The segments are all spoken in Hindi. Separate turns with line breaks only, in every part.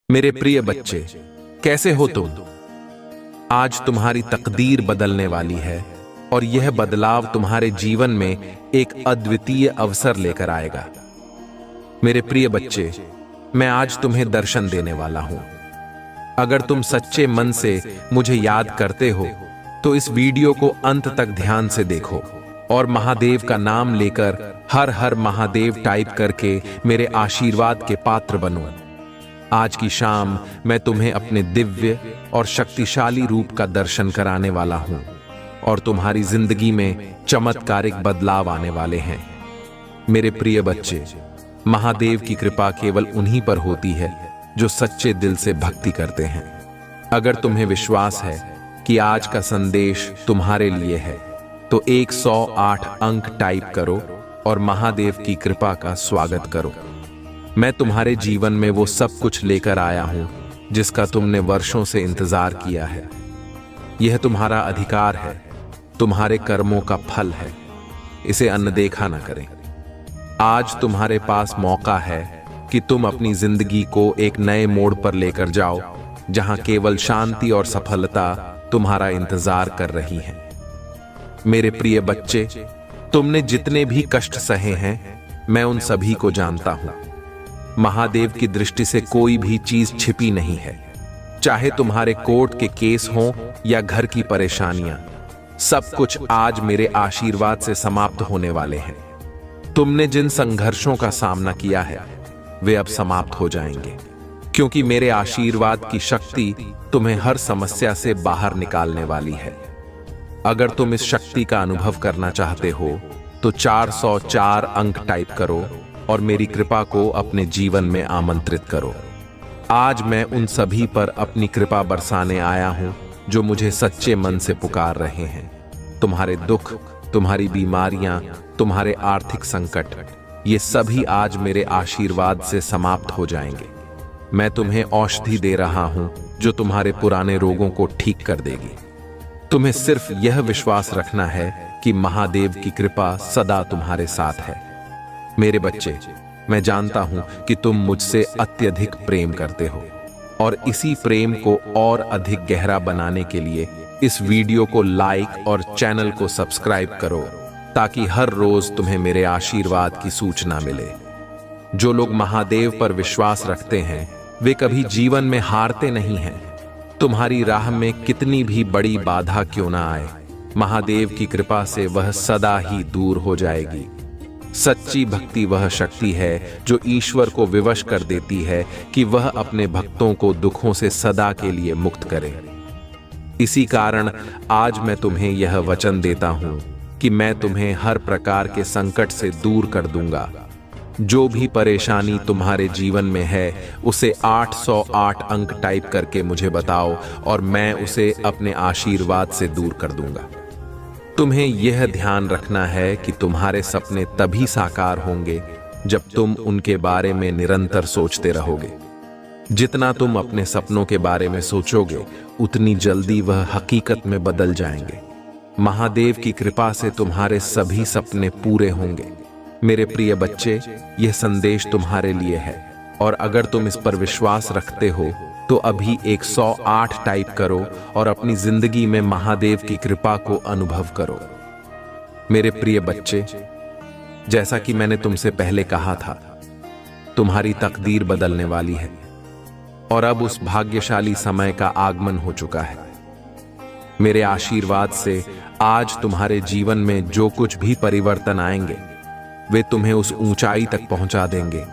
मेरे प्रिय बच्चे, कैसे हो तुम? आज तुम्हारी तकदीर बदलने वाली है और यह बदलाव तुम्हारे जीवन में एक अद्वितीय अवसर लेकर आएगा। मेरे प्रिय बच्चे, मैं आज तुम्हें दर्शन देने वाला हूं। अगर तुम सच्चे मन से मुझे याद करते हो तो इस वीडियो को अंत तक ध्यान से देखो और महादेव का नाम लेकर हर हर महादेव टाइप करके मेरे आशीर्वाद के पात्र बनो। आज की शाम मैं तुम्हें अपने दिव्य और शक्तिशाली रूप का दर्शन कराने वाला हूं और तुम्हारी जिंदगी में चमत्कारिक बदलाव आने वाले हैं। मेरे प्रिय बच्चे, महादेव की कृपा केवल उन्हीं पर होती है जो सच्चे दिल से भक्ति करते हैं। अगर तुम्हें विश्वास है कि आज का संदेश तुम्हारे लिए है तो 108 अंक टाइप करो और महादेव की कृपा का स्वागत करो। मैं तुम्हारे जीवन में वो सब कुछ लेकर आया हूं जिसका तुमने वर्षों से इंतजार किया है। यह तुम्हारा अधिकार है, तुम्हारे कर्मों का फल है। इसे अनदेखा न करें। आज तुम्हारे पास मौका है कि तुम अपनी जिंदगी को एक नए मोड़ पर लेकर जाओ, जहां केवल शांति और सफलता तुम्हारा इंतजार कर रही है। मेरे प्रिय बच्चे, तुमने जितने भी कष्ट सहे हैं, मैं उन सभी को जानता हूं। महादेव की दृष्टि से कोई भी चीज छिपी नहीं है। चाहे तुम्हारे कोर्ट के केस हों या घर की परेशानियां, सब कुछ आज मेरे आशीर्वाद से समाप्त होने वाले हैं। तुमने जिन संघर्षों का सामना किया है वे अब समाप्त हो जाएंगे, क्योंकि मेरे आशीर्वाद की शक्ति तुम्हें हर समस्या से बाहर निकालने वाली है। अगर तुम इस शक्ति का अनुभव करना चाहते हो तो 404 अंक टाइप करो और मेरी कृपा को अपने जीवन में आमंत्रित करो। आज मैं उन सभी पर अपनी कृपा बरसाने आया हूं जो मुझे सच्चे मन से पुकार रहे हैं। तुम्हारे दुख, तुम्हारी बीमारियां, तुम्हारे आर्थिक संकट, ये सभी आज मेरे आशीर्वाद से समाप्त हो जाएंगे। मैं तुम्हें औषधि दे रहा हूं जो तुम्हारे पुराने रोगों को ठीक कर देगी। तुम्हें सिर्फ यह विश्वास रखना है कि महादेव की कृपा सदा तुम्हारे साथ है। मेरे बच्चे, मैं जानता हूं कि तुम मुझसे अत्यधिक प्रेम करते हो और इसी प्रेम को और अधिक गहरा बनाने के लिए इस वीडियो को लाइक और चैनल को सब्सक्राइब करो, ताकि हर रोज तुम्हें मेरे आशीर्वाद की सूचना मिले। जो लोग महादेव पर विश्वास रखते हैं वे कभी जीवन में हारते नहीं हैं। तुम्हारी राह में कितनी भी बड़ी बाधा क्यों ना आए, महादेव की कृपा से वह सदा ही दूर हो जाएगी। सच्ची भक्ति वह शक्ति है जो ईश्वर को विवश कर देती है कि वह अपने भक्तों को दुखों से सदा के लिए मुक्त करे। इसी कारण आज मैं तुम्हें यह वचन देता हूं कि मैं तुम्हें हर प्रकार के संकट से दूर कर दूंगा। जो भी परेशानी तुम्हारे जीवन में है उसे 808 अंक टाइप करके मुझे बताओ और मैं उसे अपने आशीर्वाद से दूर कर दूंगा। तुम्हें यह ध्यान रखना है कि तुम्हारे सपने तभी साकार होंगे जब तुम उनके बारे में निरंतर सोचते रहोगे। जितना तुम अपने सपनों के बारे में सोचोगे उतनी जल्दी वह हकीकत में बदल जाएंगे। महादेव की कृपा से तुम्हारे सभी सपने पूरे होंगे। मेरे प्रिय बच्चे, यह संदेश तुम्हारे लिए है और अगर तुम इस पर विश्वास रखते हो तो अभी 108 टाइप करो और अपनी जिंदगी में महादेव की कृपा को अनुभव करो। मेरे प्रिय बच्चे, जैसा कि मैंने तुमसे पहले कहा था, तुम्हारी तकदीर बदलने वाली है और अब उस भाग्यशाली समय का आगमन हो चुका है। मेरे आशीर्वाद से आज तुम्हारे जीवन में जो कुछ भी परिवर्तन आएंगे वे तुम्हें उस ऊंचाई तक पहुंचा देंगे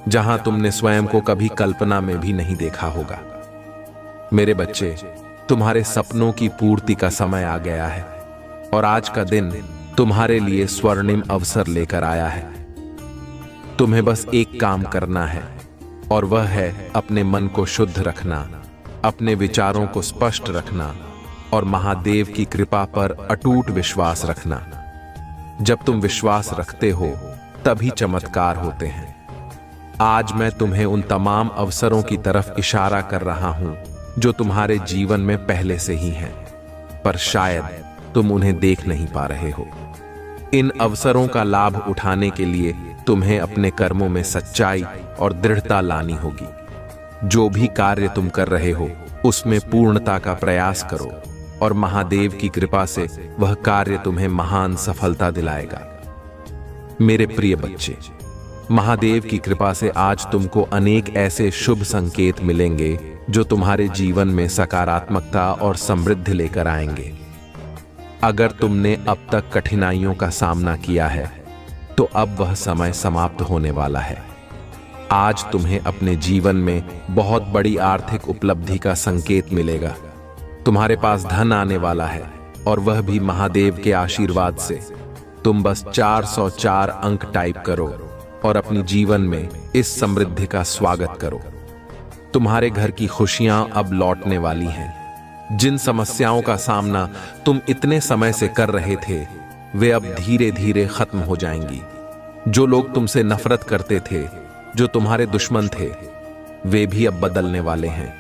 जहां तुमने स्वयं को कभी कल्पना में भी नहीं देखा होगा। मेरे बच्चे, तुम्हारे सपनों की पूर्ति का समय आ गया है और आज का दिन तुम्हारे लिए स्वर्णिम अवसर लेकर आया है। तुम्हें बस एक काम करना है और वह है अपने मन को शुद्ध रखना, अपने विचारों को स्पष्ट रखना और महादेव की कृपा पर अटूट विश्वास रखना। जब तुम विश्वास रखते हो तभी चमत्कार होते हैं। आज मैं तुम्हें उन तमाम अवसरों की तरफ इशारा कर रहा हूं जो तुम्हारे जीवन में पहले से ही हैं, पर शायद तुम उन्हें देख नहीं पा रहे हो। इन अवसरों का लाभ उठाने के लिए तुम्हें अपने कर्मों में सच्चाई और दृढ़ता लानी होगी। जो भी कार्य तुम कर रहे हो उसमें पूर्णता का प्रयास करो और महादेव की कृपा से वह कार्य तुम्हें महान सफलता दिलाएगा। मेरे प्रिय बच्चे, महादेव की कृपा से आज तुमको अनेक ऐसे शुभ संकेत मिलेंगे जो तुम्हारे जीवन में सकारात्मकता और समृद्धि लेकर आएंगे। अगर तुमने अब तक कठिनाइयों का सामना किया है तो अब वह समय समाप्त होने वाला है। आज तुम्हें अपने जीवन में बहुत बड़ी आर्थिक उपलब्धि का संकेत मिलेगा। तुम्हारे पास धन आने वाला है और वह भी महादेव के आशीर्वाद से। तुम बस 404 अंक टाइप करो और अपनी जीवन में इस समृद्धि का स्वागत करो। तुम्हारे घर की खुशियां अब लौटने वाली हैं। जिन समस्याओं का सामना तुम इतने समय से कर रहे थे वे अब धीरे धीरे खत्म हो जाएंगी। जो लोग तुमसे नफरत करते थे, जो तुम्हारे दुश्मन थे, वे भी अब बदलने वाले हैं।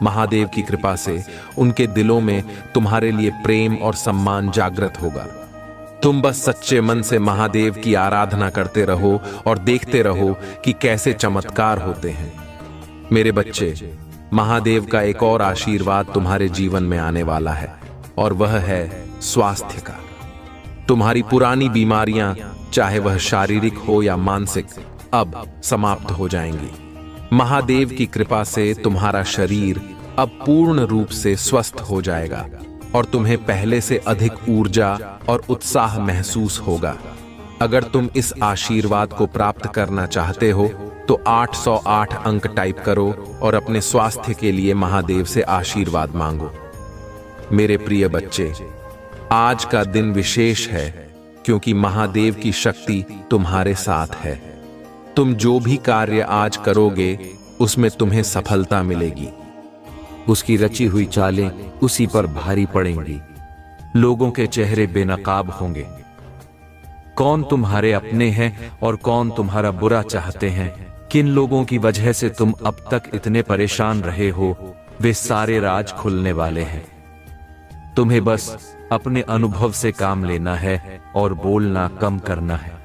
महादेव की कृपा से उनके दिलों में तुम्हारे लिए प्रेम और सम्मान जागृत होगा। तुम बस सच्चे मन से महादेव की आराधना करते रहो और देखते रहो कि कैसे चमत्कार होते हैं। मेरे बच्चे, महादेव का एक और आशीर्वाद तुम्हारे जीवन में आने वाला है और वह है स्वास्थ्य का। तुम्हारी पुरानी बीमारियां, चाहे वह शारीरिक हो या मानसिक, अब समाप्त हो जाएंगी। महादेव की कृपा से तुम्हारा शरीर अब पूर्ण रूप से स्वस्थ हो जाएगा और तुम्हें पहले से अधिक ऊर्जा और उत्साह महसूस होगा। अगर तुम इस आशीर्वाद को प्राप्त करना चाहते हो तो 808 अंक टाइप करो और अपने स्वास्थ्य के लिए महादेव से आशीर्वाद मांगो। मेरे प्रिय बच्चे, आज का दिन विशेष है क्योंकि महादेव की शक्ति तुम्हारे साथ है। तुम जो भी कार्य आज करोगे उसमें तुम्हें सफलता मिलेगी।
उसकी रची हुई चालें उसी पर भारी पड़ेंगी। लोगों के चेहरे बेनकाब होंगे। कौन तुम्हारे अपने हैं और कौन तुम्हारा बुरा चाहते हैं, किन लोगों की वजह से तुम अब तक इतने परेशान रहे हो, वे सारे राज खुलने वाले हैं। तुम्हें बस अपने अनुभव से काम लेना है और बोलना कम करना है।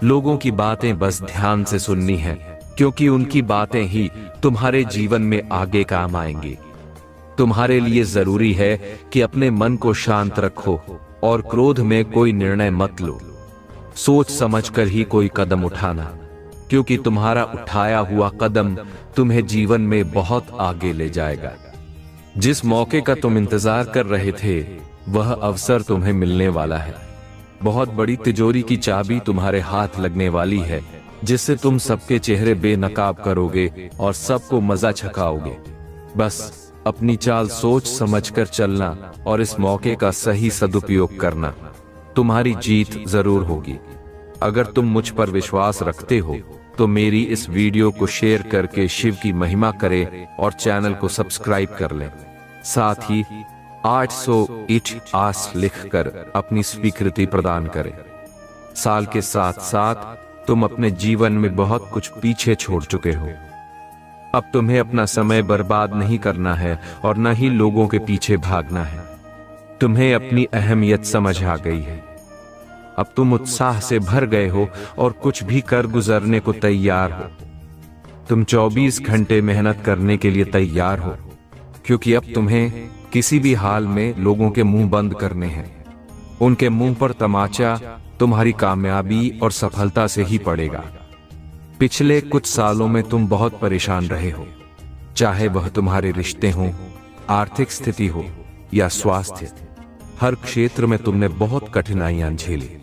लोगों की बातें बस ध्यान से सुननी है क्योंकि उनकी बातें ही तुम्हारे जीवन में आगे काम आएंगी। तुम्हारे लिए जरूरी है कि अपने मन को शांत रखो और क्रोध में कोई निर्णय मत लो। सोच समझकर ही कोई कदम उठाना, क्योंकि तुम्हारा उठाया हुआ कदम तुम्हें जीवन में बहुत आगे ले जाएगा। जिस मौके का तुम इंतजार कर रहे थे वह अवसर तुम्हें मिलने वाला है। बहुत बड़ी तिजोरी की चाबी तुम्हारे हाथ लगने वाली है जिससे तुम सबके चेहरे बेनकाब करोगे और सबको मजा छकाओगे। बस अपनी चाल सोच समझकर चलना और इस मौके का सही सदुपयोग करना। तुम्हारी जीत जरूर होगी। अगर तुम मुझ पर विश्वास रखते हो तो मेरी इस वीडियो को शेयर करके शिव की महिमा करें और चैनल को सब्सक्राइब कर लें। साथ ही 808 आस लिखकर अपनी स्वीकृति प्रदान करें। साल के साथ साथ तुम अपने जीवन में बहुत कुछ पीछे छोड़ चुके हो। अब तुम्हें अपना समय बर्बाद नहीं करना है और न ही लोगों के पीछे भागना है। तुम्हें अपनी अहमियत समझ आ गई है। अब तुम उत्साह से भर गए हो और कुछ भी कर गुजरने को तैयार हो। तुम 24 घंटे मेहनत करने के लिए तैयार हो, क्योंकि अब तुम्हें किसी भी हाल में लोगों के मुंह बंद करने हैं। उनके मुंह पर तमाचा तुम्हारी कामयाबी और सफलता से ही पड़ेगा। पिछले कुछ सालों में तुम बहुत परेशान रहे हो, चाहे वह तुम्हारे रिश्ते हों, आर्थिक स्थिति हो या स्वास्थ्य। हर क्षेत्र में तुमने बहुत कठिनाइयां झेली।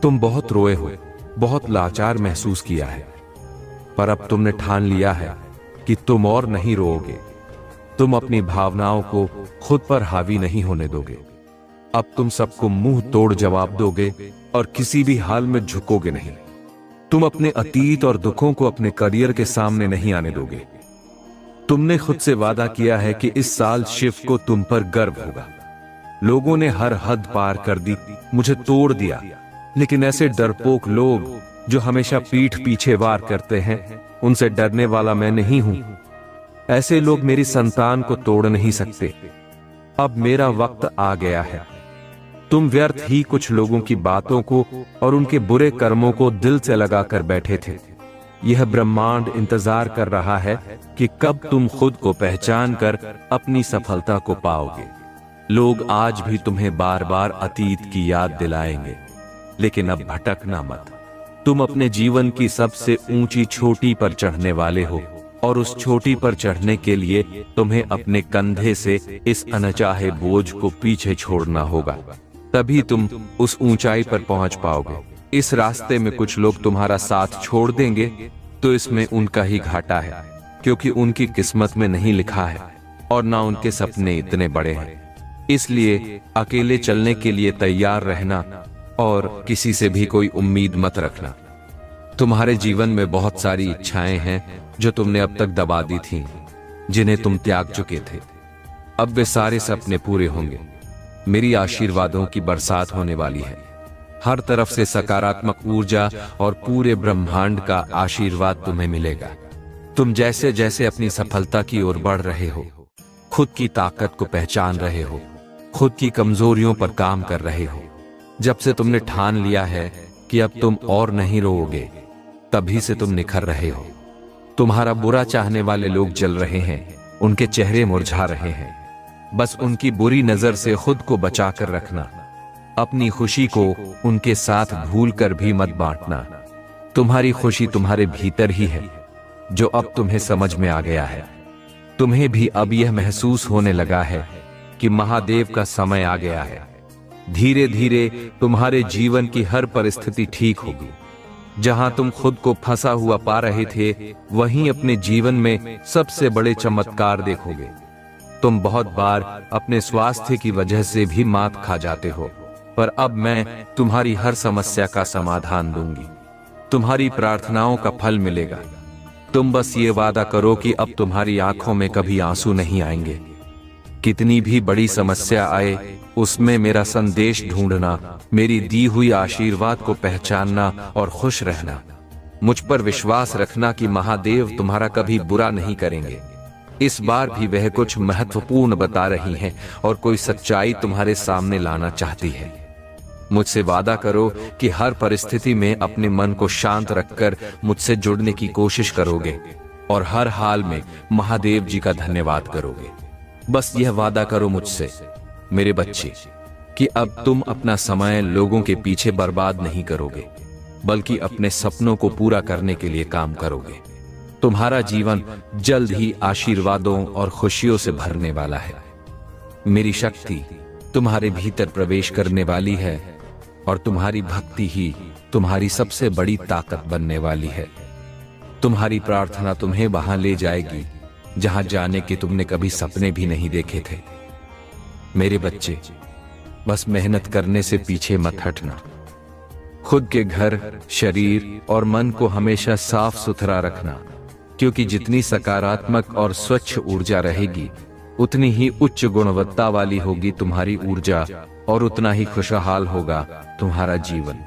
तुम बहुत रोए हो, बहुत लाचार महसूस किया है, पर अब तुमने ठान लिया है कि तुम और नहीं रोओगे। तुम अपनी भावनाओं को खुद पर हावी नहीं होने दोगे। अब तुम सबको मुंह तोड़ जवाब दोगे और किसी भी हाल में झुकोगे नहीं। तुम अपने अतीत और दुखों को अपने करियर के सामने नहीं आने दोगे। तुमने खुद से वादा किया है कि इस साल शिव को तुम पर गर्व होगा। लोगों ने हर हद पार कर दी, मुझे तोड़ दिया, लेकिन ऐसे डरपोक लोग जो हमेशा पीठ पीछे वार करते हैं, उनसे डरने वाला मैं नहीं हूं। ऐसे लोग मेरी संतान को तोड़ नहीं सकते। अब मेरा वक्त आ गया है। तुम व्यर्थ ही कुछ लोगों की बातों को और उनके बुरे कर्मों को दिल से लगाकर बैठे थे। यह ब्रह्मांड इंतजार कर रहा है कि कब तुम खुद को पहचान कर अपनी सफलता को पाओगे। लोग आज भी तुम्हें बार बार अतीत की याद दिलाएंगे, लेकिन अब भटकना मत। तुम अपने जीवन की सबसे ऊंची चोटी पर चढ़ने वाले हो, और उस चोटी पर चढ़ने के लिए तुम्हें अपने कंधे से इस अनचाहे बोझ को पीछे छोड़ना होगा, तभी तुम उस ऊंचाई पर पहुंच पाओगे। इस रास्ते में कुछ लोग तुम्हारा साथ छोड़ देंगे, तो इसमें उनका ही घाटा है, क्योंकि उनकी किस्मत में नहीं लिखा है और ना उनके सपने इतने बड़े हैं। इसलिए अकेले चलने के लिए तैयार रहना और किसी से भी कोई उम्मीद मत रखना। तुम्हारे जीवन में बहुत सारी इच्छाएं हैं जो तुमने अब तक दबा दी थीं, जिन्हें तुम त्याग चुके थे। अब वे सारे सपने पूरे होंगे। मेरी आशीर्वादों की बरसात होने वाली है। हर तरफ से सकारात्मक ऊर्जा और पूरे ब्रह्मांड का आशीर्वाद तुम्हें मिलेगा। तुम जैसे जैसे अपनी सफलता की ओर बढ़ रहे हो, खुद की ताकत को पहचान रहे हो, खुद की कमजोरियों पर काम कर रहे हो। जब से तुमने ठान लिया है कि अब तुम और नहीं रोओगे, तभी से तुम निखर रहे हो। तुम्हारा बुरा चाहने वाले लोग जल रहे हैं, उनके चेहरे मुरझा रहे हैं। बस उनकी बुरी नजर से खुद को बचा कर रखना। अपनी खुशी को उनके साथ भूल कर भी मत बांटना। तुम्हारी खुशी तुम्हारे भीतर ही है, जो अब तुम्हें समझ में आ गया है। तुम्हें भी अब यह महसूस होने लगा है कि महादेव का समय आ गया है। धीरे धीरे तुम्हारे जीवन की हर परिस्थिति ठीक होगी। जहां तुम खुद को फंसा हुआ पा रहे थे, वहीं अपने जीवन में सबसे बड़े चमत्कार देखोगे। तुम बहुत बार अपने स्वास्थ्य की वजह से भी मात खा जाते हो, पर अब मैं तुम्हारी हर समस्या का समाधान दूंगी। तुम्हारी प्रार्थनाओं का फल मिलेगा। तुम बस ये वादा करो कि अब तुम्हारी आंखों में कभी आंसू नहीं आएंगे। कितनी भी बड़ी समस्या आए, उसमें मेरा संदेश ढूंढना, मेरी दी हुई आशीर्वाद को पहचानना और खुश रहना। मुझ पर विश्वास रखना कि महादेव तुम्हारा कभी बुरा नहीं करेंगे। इस बार भी वह कुछ महत्वपूर्ण बता रही हैं और कोई सच्चाई तुम्हारे सामने लाना चाहती है। मुझसे वादा करो कि हर परिस्थिति में अपने मन को शांत रखकर मुझसे जुड़ने की कोशिश करोगे और हर हाल में महादेव जी का धन्यवाद करोगे। बस यह वादा करो मुझसे, मेरे बच्चे, कि अब तुम अपना समय लोगों के पीछे बर्बाद नहीं करोगे, बल्कि अपने सपनों को पूरा करने के लिए काम करोगे। तुम्हारा जीवन जल्द ही आशीर्वादों और खुशियों से भरने वाला है। मेरी शक्ति तुम्हारे भीतर प्रवेश करने वाली है और तुम्हारी भक्ति ही तुम्हारी सबसे बड़ी ताकत बनने वाली है। तुम्हारी प्रार्थना तुम्हें वहां ले जाएगी जहां जाने के तुमने कभी सपने भी नहीं देखे थे। मेरे बच्चे, बस मेहनत करने से पीछे मत हटना। खुद के घर, शरीर और मन को हमेशा साफ सुथरा रखना, क्योंकि जितनी सकारात्मक और स्वच्छ ऊर्जा रहेगी, उतनी ही उच्च गुणवत्ता वाली होगी तुम्हारी ऊर्जा और उतना ही खुशहाल होगा तुम्हारा जीवन।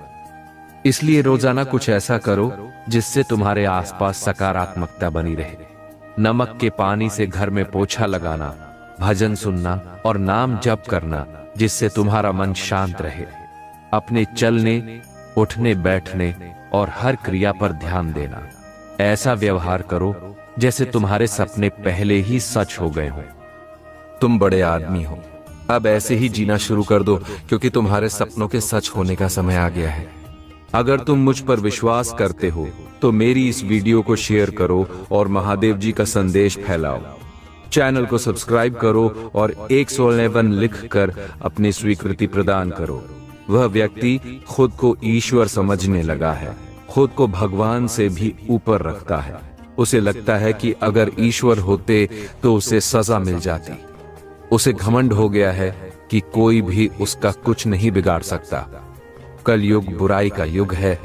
इसलिए रोजाना कुछ ऐसा करो जिससे तुम्हारे आसपास सकारात्मकता बनी रहे। नमक के पानी से घर में पोछा लगाना, भजन सुनना और नाम जप करना, जिससे तुम्हारा मन शांत रहे। अपने चलने, उठने, बैठने और हर क्रिया पर ध्यान देना। ऐसा व्यवहार करो जैसे तुम्हारे सपने पहले ही सच हो गए हों। तुम बड़े आदमी हो, अब ऐसे ही जीना शुरू कर दो, क्योंकि तुम्हारे सपनों के सच होने का समय आ गया है। अगर तुम मुझ पर विश्वास करते हो तो मेरी इस वीडियो को शेयर करो और महादेव जी का संदेश फैलाओ। चैनल को सब्सक्राइब करो और 111 लिखकर अपनी स्वीकृति प्रदान करो। वह व्यक्ति खुद को ईश्वर समझने लगा है, खुद को भगवान से भी ऊपर रखता है। उसे लगता है कि अगर ईश्वर होते तो उसे सजा मिल जाती। उसे घमंड हो गया है कि कोई भी उसका कुछ नहीं बिगाड़ सकता। कलयुग बुराई का युग है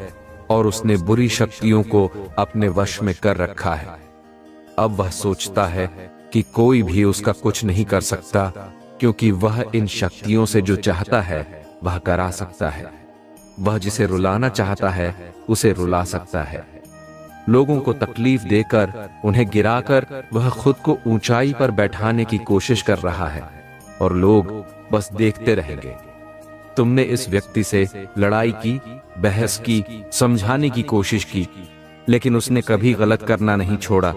और उसने बुरी शक्तियों को अपने वश में कर रखा है। अब वह सोचता है कि कोई भी उसका कुछ नहीं कर सकता, क्योंकि वह इन शक्तियों से जो चाहता है वह करा सकता है। वह जिसे रुलाना चाहता है उसे रुला सकता है। लोगों को तकलीफ देकर, उन्हें गिराकर वह खुद को ऊंचाई पर बैठाने की कोशिश कर रहा है और लोग बस देखते रहेंगे। तुमने इस व्यक्ति से लड़ाई की, बहस की, समझाने की कोशिश की, लेकिन उसने कभी गलत करना नहीं छोड़ा।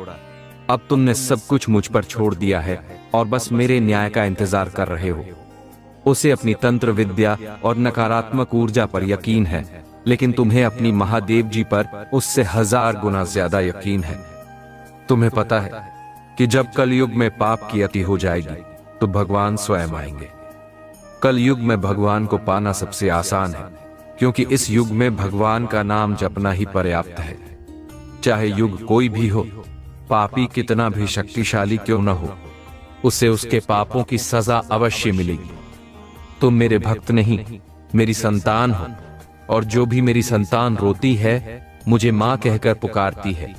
अब तुमने सब कुछ मुझ पर छोड़ दिया है और बस मेरे न्याय का इंतजार कर रहे हो। उसे अपनी तंत्र विद्या और नकारात्मक ऊर्जा पर यकीन है, लेकिन तुम्हें अपनी महादेव जी पर उससे 1000 गुना ज्यादा यकीन है। तुम्हें पता है कि जब कलयुग में पाप की अति हो जाएगी तो भगवान स्वयं आएंगे। कलयुग में भगवान को पाना सबसे आसान है, क्योंकि इस युग में भगवान का नाम जपना ही पर्याप्त है। चाहे युग कोई भी हो, पापी कितना भी शक्तिशाली क्यों न हो, उसे उसके पापों की सजा अवश्य मिलेगी। तुम मेरे भक्त नहीं, मेरी संतान हो, और जो भी मेरी संतान रोती है, मुझे मां कहकर पुकारती है,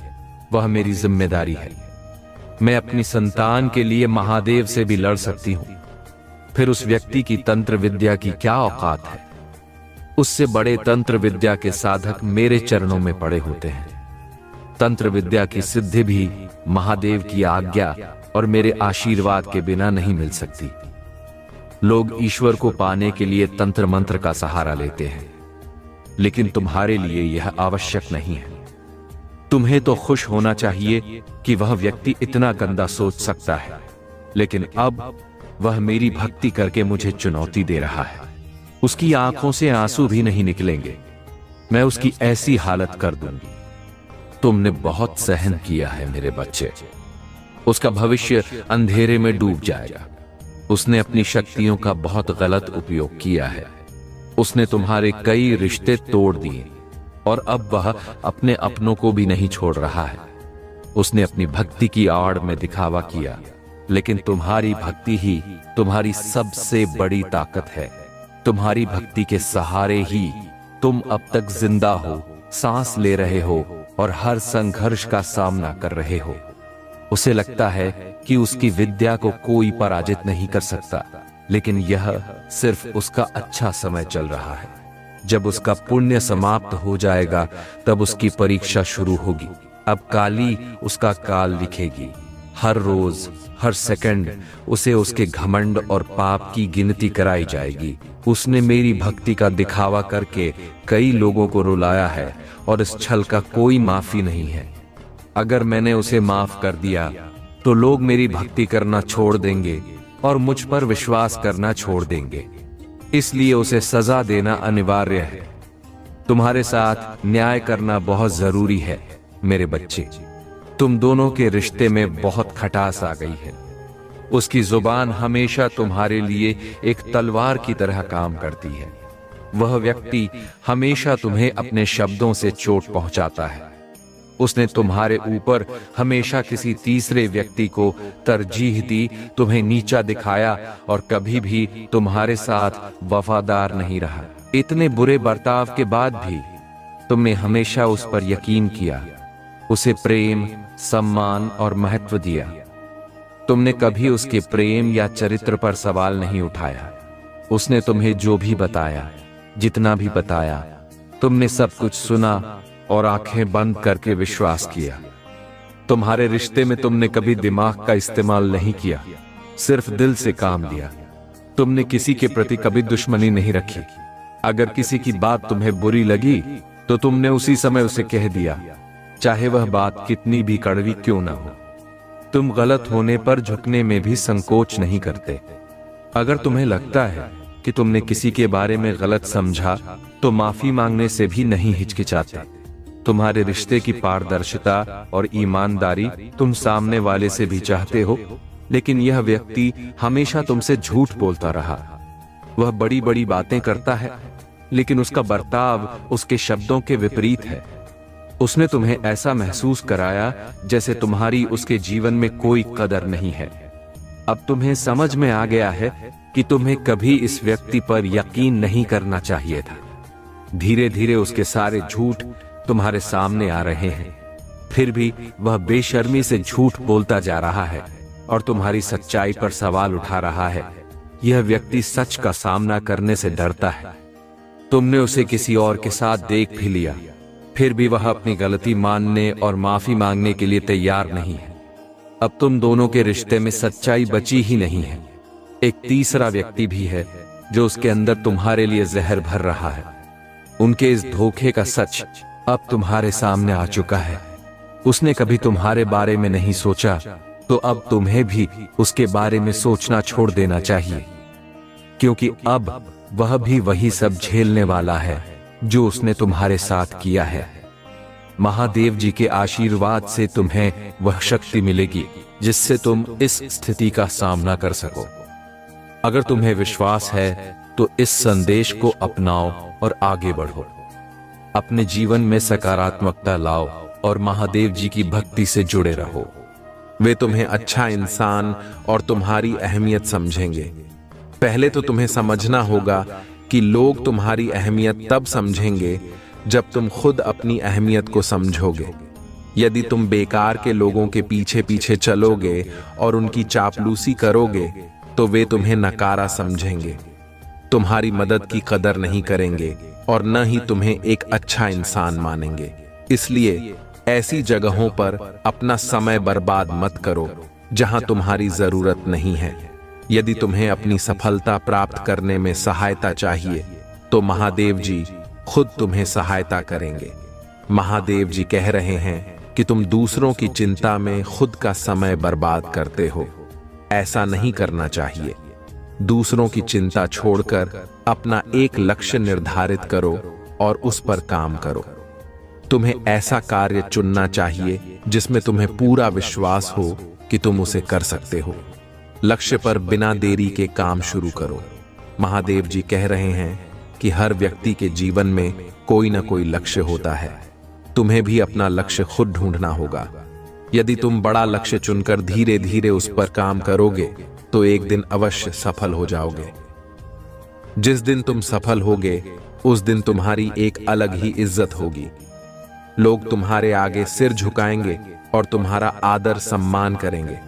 वह मेरी जिम्मेदारी है। मैं अपनी संतान के लिए महादेव से भी लड़ सकती हूं। फिर उस व्यक्ति की तंत्र विद्या की क्या औकात है? उससे बड़े तंत्र विद्या के साधक मेरे चरणों में पड़े होते हैं। तंत्र विद्या की सिद्धि भी महादेव की आज्ञा और मेरे आशीर्वाद के बिना नहीं मिल सकती। लोग ईश्वर को पाने के लिए तंत्र मंत्र का सहारा लेते हैं, लेकिन तुम्हारे लिए यह आवश्यक नहीं है। तुम्हें तो खुश होना चाहिए कि वह व्यक्ति इतना गंदा सोच सकता है, लेकिन अब वह मेरी भक्ति करके मुझे चुनौती दे रहा है। उसकी आंखों से आंसू भी नहीं निकलेंगे। मैं उसकी ऐसी हालत कर दूंगी। तुमने बहुत सहन किया है मेरे बच्चे। उसका भविष्य अंधेरे में डूब जाएगा। उसने अपनी शक्तियों का बहुत गलत उपयोग किया है। उसने तुम्हारे कई रिश्ते तोड़ दिए और अब वह अपने अपनों को भी नहीं छोड़ रहा है। उसने अपनी भक्ति की आड़ में दिखावा किया, लेकिन तुम्हारी भक्ति ही तुम्हारी सबसे बड़ी ताकत है। तुम्हारी भक्ति के सहारे ही तुम अब तक जिंदा हो, सांस ले रहे हो और हर संघर्ष का सामना कर रहे हो। उसे लगता है कि उसकी विद्या को कोई पराजित नहीं कर सकता, लेकिन यह सिर्फ उसका अच्छा समय चल रहा है। जब उसका पुण्य समाप्त हो जाएगा, तब उसकी परीक्षा शुरू होगी। अब काली उसका काल लिखेगी। हर रोज, हर सेकंड उसे उसके घमंड और पाप की गिनती कराई जाएगी। उसने मेरी भक्ति का दिखावा करके कई लोगों को रुलाया है और इस छल का कोई माफी नहीं है। अगर मैंने उसे माफ कर दिया तो लोग मेरी भक्ति करना छोड़ देंगे और मुझ पर विश्वास करना छोड़ देंगे। इसलिए उसे सजा देना अनिवार्य है। तुम्हारे साथ न्याय करना बहुत जरूरी है मेरे बच्चे। तुम दोनों के रिश्ते में बहुत खटास आ गई है। उसकी जुबान हमेशा तुम्हारे लिए एक तलवार की तरह काम करती है। वह व्यक्ति हमेशा तुम्हें अपने शब्दों से चोट पहुंचाता है। उसने तुम्हारे ऊपर हमेशा किसी तीसरे व्यक्ति को तरजीह दी, तुम्हें नीचा दिखाया और कभी भी तुम्हारे साथ वफादार नहीं रहा। इतने बुरे बर्ताव के बाद भी तुमने हमेशा उस पर यकीन किया, उसे प्रेम, सम्मान और महत्व दिया। तुमने कभी उसके प्रेम या चरित्र पर सवाल नहीं उठाया। उसने तुम्हें जो भी बताया, जितना भी बताया, तुमने सब कुछ सुना और आंखें बंद करके विश्वास किया। तुम्हारे रिश्ते में तुमने कभी दिमाग का इस्तेमाल नहीं किया, सिर्फ दिल से काम लिया। तुमने किसी के प्रति कभी दुश्मनी नहीं रखी। अगर किसी की बात तुम्हें बुरी लगी तो तुमने उसी समय उसे कह दिया, चाहे वह बात कितनी भी कड़वी क्यों ना हो। तुम गलत होने पर झुकने में भी संकोच नहीं करते। अगर तुम्हें लगता है कि तुमने किसी के बारे में गलत समझा तो माफी मांगने से भी नहीं हिचकिचाते। तुम्हारे रिश्ते की पारदर्शिता और ईमानदारी तुम सामने वाले से भी चाहते हो, लेकिन यह व्यक्ति हमेशा तुमसे झूठ बोलता रहा। वह बड़ी बड़ी बातें करता है, लेकिन उसका बर्ताव उसके शब्दों के विपरीत है। उसने तुम्हें ऐसा महसूस कराया जैसे तुम्हारी उसके जीवन में कोई कदर नहीं है। अब तुम्हें समझ में आ गया है कि तुम्हें कभी इस व्यक्ति पर यकीन नहीं करना चाहिए था। धीरे धीरे उसके सारे झूठ तुम्हारे सामने आ रहे हैं, फिर भी वह बेशर्मी से झूठ बोलता जा रहा है और तुम्हारी सच्चाई पर सवाल उठा रहा है। यह व्यक्ति सच का सामना करने से डरता है। तुमने उसे किसी और के साथ देख भी लिया, फिर भी वह अपनी गलती मानने और माफी मांगने के लिए तैयार नहीं है। अब तुम दोनों के रिश्ते में सच्चाई बची ही नहीं है। एक तीसरा व्यक्ति भी है जो उसके अंदर तुम्हारे लिए जहर भर रहा है। उनके इस धोखे का सच अब तुम्हारे सामने आ चुका है। उसने कभी तुम्हारे बारे में नहीं सोचा, तो अब तुम्हें भी उसके बारे में सोचना छोड़ देना चाहिए, क्योंकि अब वह भी वही सब झेलने वाला है जो उसने तुम्हारे साथ किया है। महादेव जी के आशीर्वाद से तुम्हें वह शक्ति मिलेगी जिससे तुम इस स्थिति का सामना कर सको। अगर तुम्हें विश्वास है तो इस संदेश को अपनाओ और आगे बढ़ो। अपने जीवन में सकारात्मकता लाओ और महादेव जी की भक्ति से जुड़े रहो।
वे तुम्हें अच्छा इंसान और तुम्हारी अहमियत समझेंगे। पहले तो तुम्हें समझना होगा कि लोग तुम्हारी अहमियत तब समझेंगे जब तुम खुद अपनी अहमियत को समझोगे। यदि तुम बेकार के लोगों के पीछे पीछे चलोगे और उनकी चापलूसी करोगे तो वे तुम्हें नकारा समझेंगे, तुम्हारी मदद की कदर नहीं करेंगे और न ही तुम्हें एक अच्छा इंसान मानेंगे। इसलिए ऐसी जगहों पर अपना समय बर्बाद मत करो जहां तुम्हारी जरूरत नहीं है। यदि तुम्हें अपनी सफलता प्राप्त करने में सहायता चाहिए तो महादेव जी खुद तुम्हें सहायता करेंगे। महादेव जी कह रहे हैं कि तुम दूसरों की चिंता में खुद का समय बर्बाद करते हो। ऐसा नहीं करना चाहिए। दूसरों की चिंता छोड़कर अपना एक लक्ष्य निर्धारित करो और उस पर काम करो। तुम्हें ऐसा कार्य चुनना चाहिए जिसमें तुम्हें पूरा विश्वास हो कि तुम उसे कर सकते हो। लक्ष्य पर बिना देरी के काम शुरू करो। महादेव जी कह रहे हैं कि हर व्यक्ति के जीवन में कोई ना कोई लक्ष्य होता है। तुम्हें भी अपना लक्ष्य खुद ढूंढना होगा। यदि तुम बड़ा लक्ष्य चुनकर धीरे धीरे उस पर काम करोगे तो एक दिन अवश्य सफल हो जाओगे। जिस दिन तुम सफल होगे उस दिन तुम्हारी एक अलग ही इज्जत होगी। लोग तुम्हारे आगे सिर झुकाएंगे और तुम्हारा आदर सम्मान करेंगे।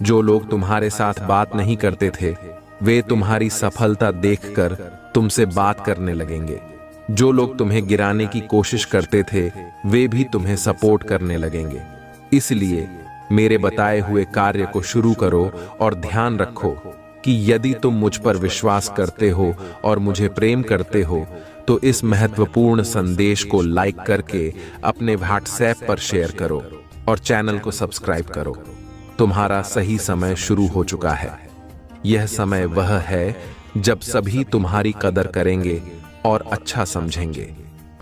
जो लोग तुम्हारे साथ बात नहीं करते थे वे तुम्हारी सफलता देखकर तुमसे बात करने लगेंगे। जो लोग तुम्हें गिराने की कोशिश करते थे वे भी तुम्हें सपोर्ट करने लगेंगे। इसलिए मेरे बताए हुए कार्य को शुरू करो और ध्यान रखो कि यदि तुम मुझ पर विश्वास करते हो और मुझे प्रेम करते हो तो इस महत्वपूर्ण संदेश को लाइक करके अपने व्हाट्सएप पर शेयर करो और चैनल को सब्सक्राइब करो। तुम्हारा सही समय शुरू हो चुका है। यह समय वह है जब सभी तुम्हारी कदर करेंगे और अच्छा समझेंगे।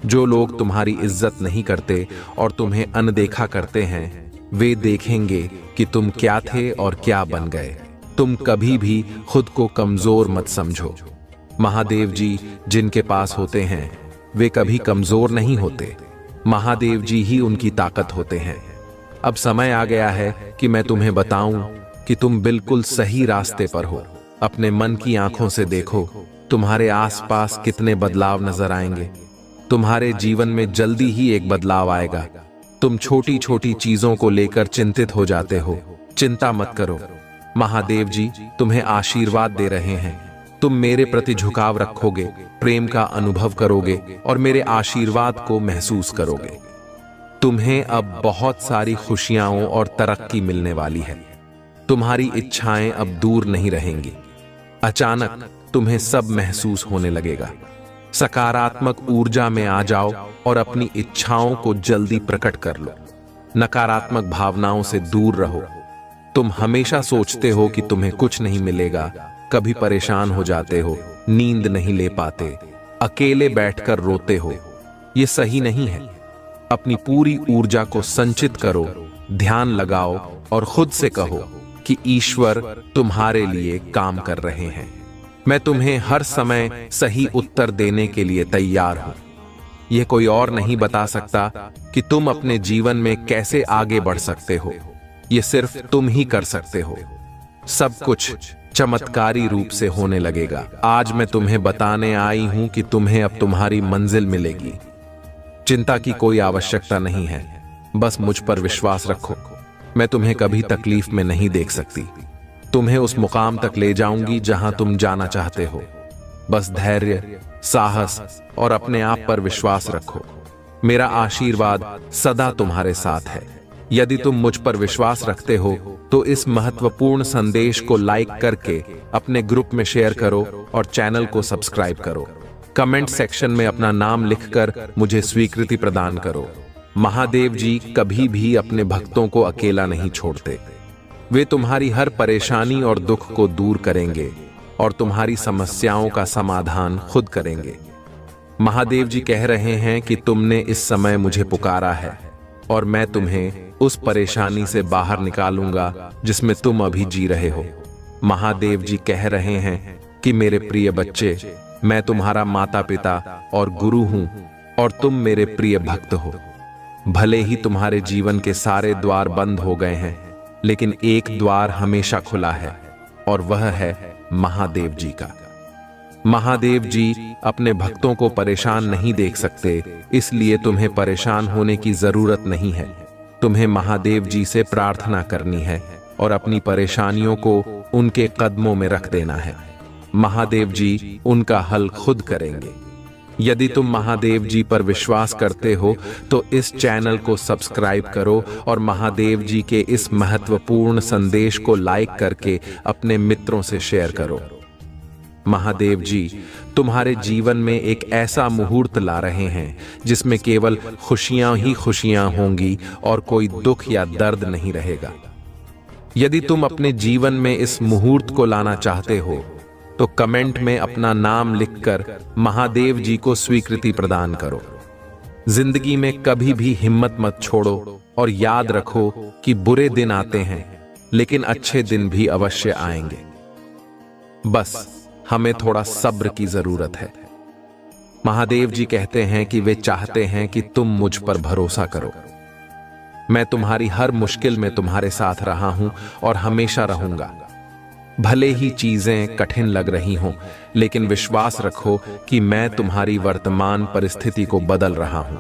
जो लोग तुम्हारी इज्जत नहीं करते और तुम्हें अनदेखा करते हैं वे देखेंगे कि तुम क्या थे और क्या बन गए। तुम कभी भी खुद को कमजोर मत समझो। महादेव जी जिनके पास होते हैं वे कभी कमजोर नहीं होते। महादेव जी ही उनकी ताकत होते हैं। अब समय आ गया है कि मैं तुम्हें बताऊं कि तुम बिल्कुल सही रास्ते पर हो। अपने मन की आंखों से देखो, तुम्हारे आसपास कितने बदलाव नजर आएंगे। तुम्हारे जीवन में जल्दी ही एक बदलाव आएगा। तुम छोटी छोटी चीजों को लेकर चिंतित हो जाते हो। चिंता मत करो, महादेव जी तुम्हें आशीर्वाद दे रहे हैं। तुम मेरे प्रति झुकाव रखोगे, प्रेम का अनुभव करोगे और मेरे आशीर्वाद को महसूस करोगे। तुम्हें अब बहुत सारी खुशियां और तरक्की मिलने वाली है। तुम्हारी इच्छाएं अब दूर नहीं रहेंगी। अचानक तुम्हें सब महसूस होने लगेगा। सकारात्मक ऊर्जा में आ जाओ और अपनी इच्छाओं को जल्दी प्रकट कर लो। नकारात्मक भावनाओं से दूर रहो। तुम हमेशा सोचते हो कि तुम्हें कुछ नहीं मिलेगा, कभी परेशान हो जाते हो, नींद नहीं ले पाते, अकेले बैठकर रोते हो। ये सही नहीं है। अपनी पूरी ऊर्जा को संचित करो, ध्यान लगाओ और खुद से कहो कि ईश्वर तुम्हारे लिए काम कर रहे हैं। मैं तुम्हें हर समय सही उत्तर देने के लिए तैयार हूं। यह कोई और नहीं बता सकता कि तुम अपने जीवन में कैसे आगे बढ़ सकते हो। यह सिर्फ तुम ही कर सकते हो। सब कुछ चमत्कारी रूप से होने लगेगा। आज मैं तुम्हें बताने आई हूं कि तुम्हें अब तुम्हारी मंजिल मिलेगी। चिंता की कोई आवश्यकता नहीं है। बस मुझ पर विश्वास रखो। मैं तुम्हें कभी तकलीफ में नहीं देख सकती। तुम्हें उस मुकाम तक ले जाऊंगी जहां तुम जाना चाहते हो। बस धैर्य, साहस और अपने आप पर विश्वास रखो। मेरा आशीर्वाद सदा तुम्हारे साथ है। यदि तुम मुझ पर विश्वास रखते हो तो इस महत्वपूर्ण संदेश को लाइक करके अपने ग्रुप में शेयर करो और चैनल को सब्सक्राइब करो। कमेंट सेक्शन में अपना नाम लिखकर मुझे स्वीकृति प्रदान करो। महादेव जी कभी भी अपने भक्तों को अकेला नहीं छोड़ते। वे तुम्हारी हर परेशानी और दुख को दूर करेंगे और तुम्हारी समस्याओं का समाधान खुद करेंगे। महादेव जी कह रहे हैं कि तुमने इस समय मुझे पुकारा है और मैं तुम्हें उस परेशानी से बाहर निकालूंगा जिसमें तुम अभी जी रहे हो। महादेव जी कह रहे हैं कि मेरे प्रिय बच्चे, मैं तुम्हारा माता पिता और गुरु हूं और तुम मेरे प्रिय भक्त हो। भले ही तुम्हारे जीवन के सारे द्वार बंद हो गए हैं, लेकिन एक द्वार हमेशा खुला है और वह है महादेव जी का। महादेव जी अपने भक्तों को परेशान नहीं देख सकते, इसलिए तुम्हें परेशान होने की जरूरत नहीं है। तुम्हें महादेव जी से प्रार्थना करनी है और अपनी परेशानियों को उनके कदमों में रख देना है। महादेव जी उनका हल खुद करेंगे। यदि तुम महादेव जी पर विश्वास करते हो तो इस चैनल को सब्सक्राइब करो और महादेव जी के इस महत्वपूर्ण संदेश को लाइक करके अपने मित्रों से शेयर करो। महादेव जी तुम्हारे जीवन में एक ऐसा मुहूर्त ला रहे हैं जिसमें केवल खुशियां ही खुशियां होंगी और कोई दुख या दर्द नहीं रहेगा। यदि तुम अपने जीवन में इस मुहूर्त को लाना चाहते हो तो कमेंट में अपना नाम लिखकर महादेव जी को स्वीकृति प्रदान करो। जिंदगी में कभी भी हिम्मत मत छोड़ो और याद रखो कि बुरे दिन आते हैं, लेकिन अच्छे दिन भी अवश्य आएंगे। बस हमें थोड़ा सब्र की जरूरत है। महादेव जी कहते हैं कि वे चाहते हैं कि तुम मुझ पर भरोसा करो। मैं तुम्हारी हर मुश्किल में तुम्हारे साथ रहा हूं और हमेशा रहूंगा। भले ही चीजें कठिन लग रही हों, लेकिन विश्वास रखो कि मैं तुम्हारी वर्तमान परिस्थिति को बदल रहा हूं।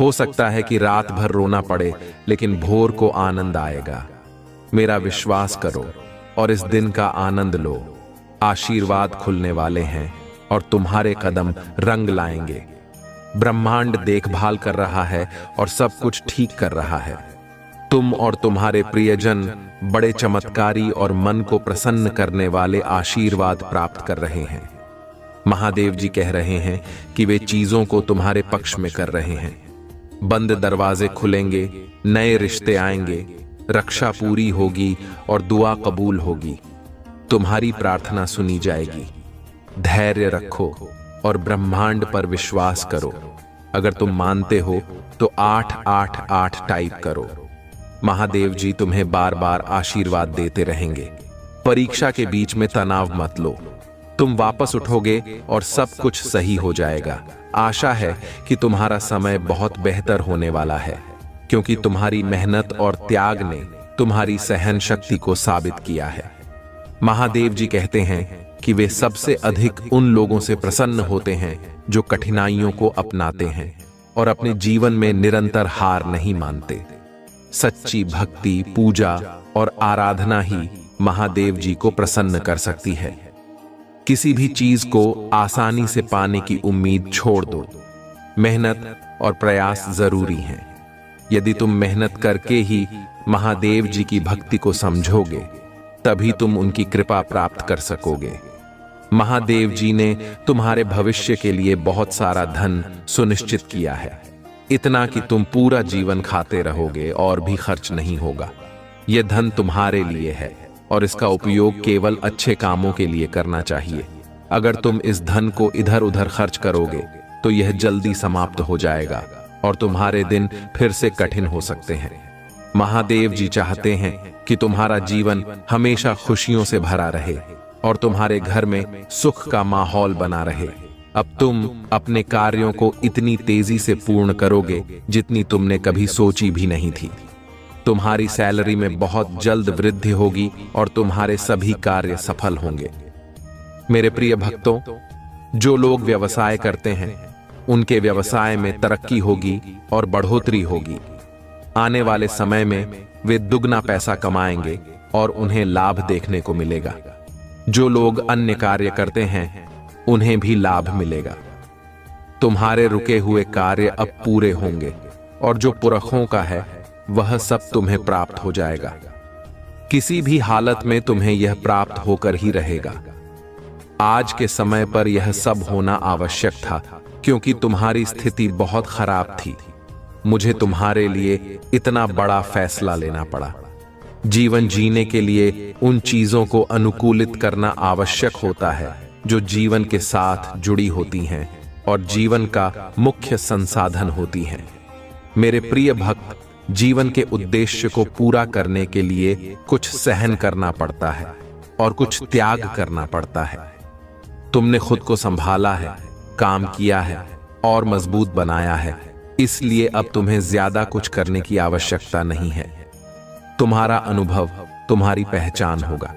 हो सकता है कि रात भर रोना पड़े, लेकिन भोर को आनंद आएगा। मेरा विश्वास करो और इस दिन का आनंद लो। आशीर्वाद खुलने वाले हैं और तुम्हारे कदम रंग लाएंगे। ब्रह्मांड देखभाल कर रहा है और सब कुछ ठीक कर रहा है। तुम और तुम्हारे प्रियजन बड़े चमत्कारी और मन को प्रसन्न करने वाले आशीर्वाद प्राप्त कर रहे हैं। महादेव जी कह रहे हैं कि वे चीजों को तुम्हारे पक्ष में कर रहे हैं। बंद दरवाजे खुलेंगे, नए रिश्ते आएंगे, रक्षा पूरी होगी और दुआ कबूल होगी। तुम्हारी प्रार्थना सुनी जाएगी। धैर्य रखो और ब्रह्मांड पर विश्वास करो। अगर तुम मानते हो तो 888 टाइप करो। महादेव जी तुम्हें बार बार आशीर्वाद देते रहेंगे। परीक्षा के बीच में तनाव मत लो। तुम वापस उठोगे और सब कुछ सही हो जाएगा। आशा है कि तुम्हारा समय बहुत बेहतर होने वाला है, क्योंकि तुम्हारी मेहनत और त्याग ने तुम्हारी सहन शक्ति को साबित किया है। महादेव जी कहते हैं कि वे सबसे अधिक उन लोगों से प्रसन्न होते हैं जो कठिनाइयों को अपनाते हैं और अपने जीवन में निरंतर हार नहीं मानते। सच्ची भक्ति, पूजा और आराधना ही महादेव जी को प्रसन्न कर सकती है। किसी भी चीज को आसानी से पाने की उम्मीद छोड़ दो। मेहनत और प्रयास जरूरी हैं। यदि तुम मेहनत करके ही महादेव जी की भक्ति को समझोगे, तभी तुम उनकी कृपा प्राप्त कर सकोगे। महादेव जी ने तुम्हारे भविष्य के लिए बहुत सारा धन सुनिश्चित किया है, इतना कि तुम पूरा जीवन खाते रहोगे और भी खर्च नहीं होगा। यह धन तुम्हारे लिए है और इसका उपयोग केवल अच्छे कामों के लिए करना चाहिए। अगर तुम इस धन को इधर उधर खर्च करोगे तो यह जल्दी समाप्त हो जाएगा और तुम्हारे दिन फिर से कठिन हो सकते हैं। महादेव जी चाहते हैं कि तुम्हारा जीवन हमेशा खुशियों से भरा रहे और तुम्हारे घर में सुख का माहौल बना रहे। अब तुम अपने कार्यों को इतनी तेजी से पूर्ण करोगे जितनी तुमने कभी सोची भी नहीं थी। तुम्हारी सैलरी में बहुत जल्द वृद्धि होगी और तुम्हारे सभी कार्य सफल होंगे। मेरे प्रिय भक्तों, जो लोग व्यवसाय करते हैं उनके व्यवसाय में तरक्की होगी और बढ़ोतरी होगी। आने वाले समय में वे दुगना पैसा कमाएंगे और उन्हें लाभ देखने को मिलेगा। जो लोग अन्य कार्य करते हैं उन्हें भी लाभ मिलेगा। तुम्हारे रुके हुए कार्य अब पूरे होंगे और जो पुरखों का है वह सब तुम्हें प्राप्त हो जाएगा। किसी भी हालत में तुम्हें यह प्राप्त होकर ही रहेगा। आज के समय पर यह सब होना आवश्यक था, क्योंकि तुम्हारी स्थिति बहुत खराब थी। मुझे तुम्हारे लिए इतना बड़ा फैसला लेना पड़ा। जीवन जीने के लिए उन चीजों को अनुकूलित करना आवश्यक होता है जो जीवन के साथ जुड़ी होती हैं और जीवन का मुख्य संसाधन होती हैं। मेरे प्रिय भक्त, जीवन के उद्देश्य को पूरा करने के लिए कुछ सहन करना पड़ता है और कुछ त्याग करना पड़ता है। तुमने खुद को संभाला है, काम किया है और मजबूत बनाया है, इसलिए अब तुम्हें ज्यादा कुछ करने की आवश्यकता नहीं है। तुम्हारा अनुभव तुम्हारी पहचान होगा।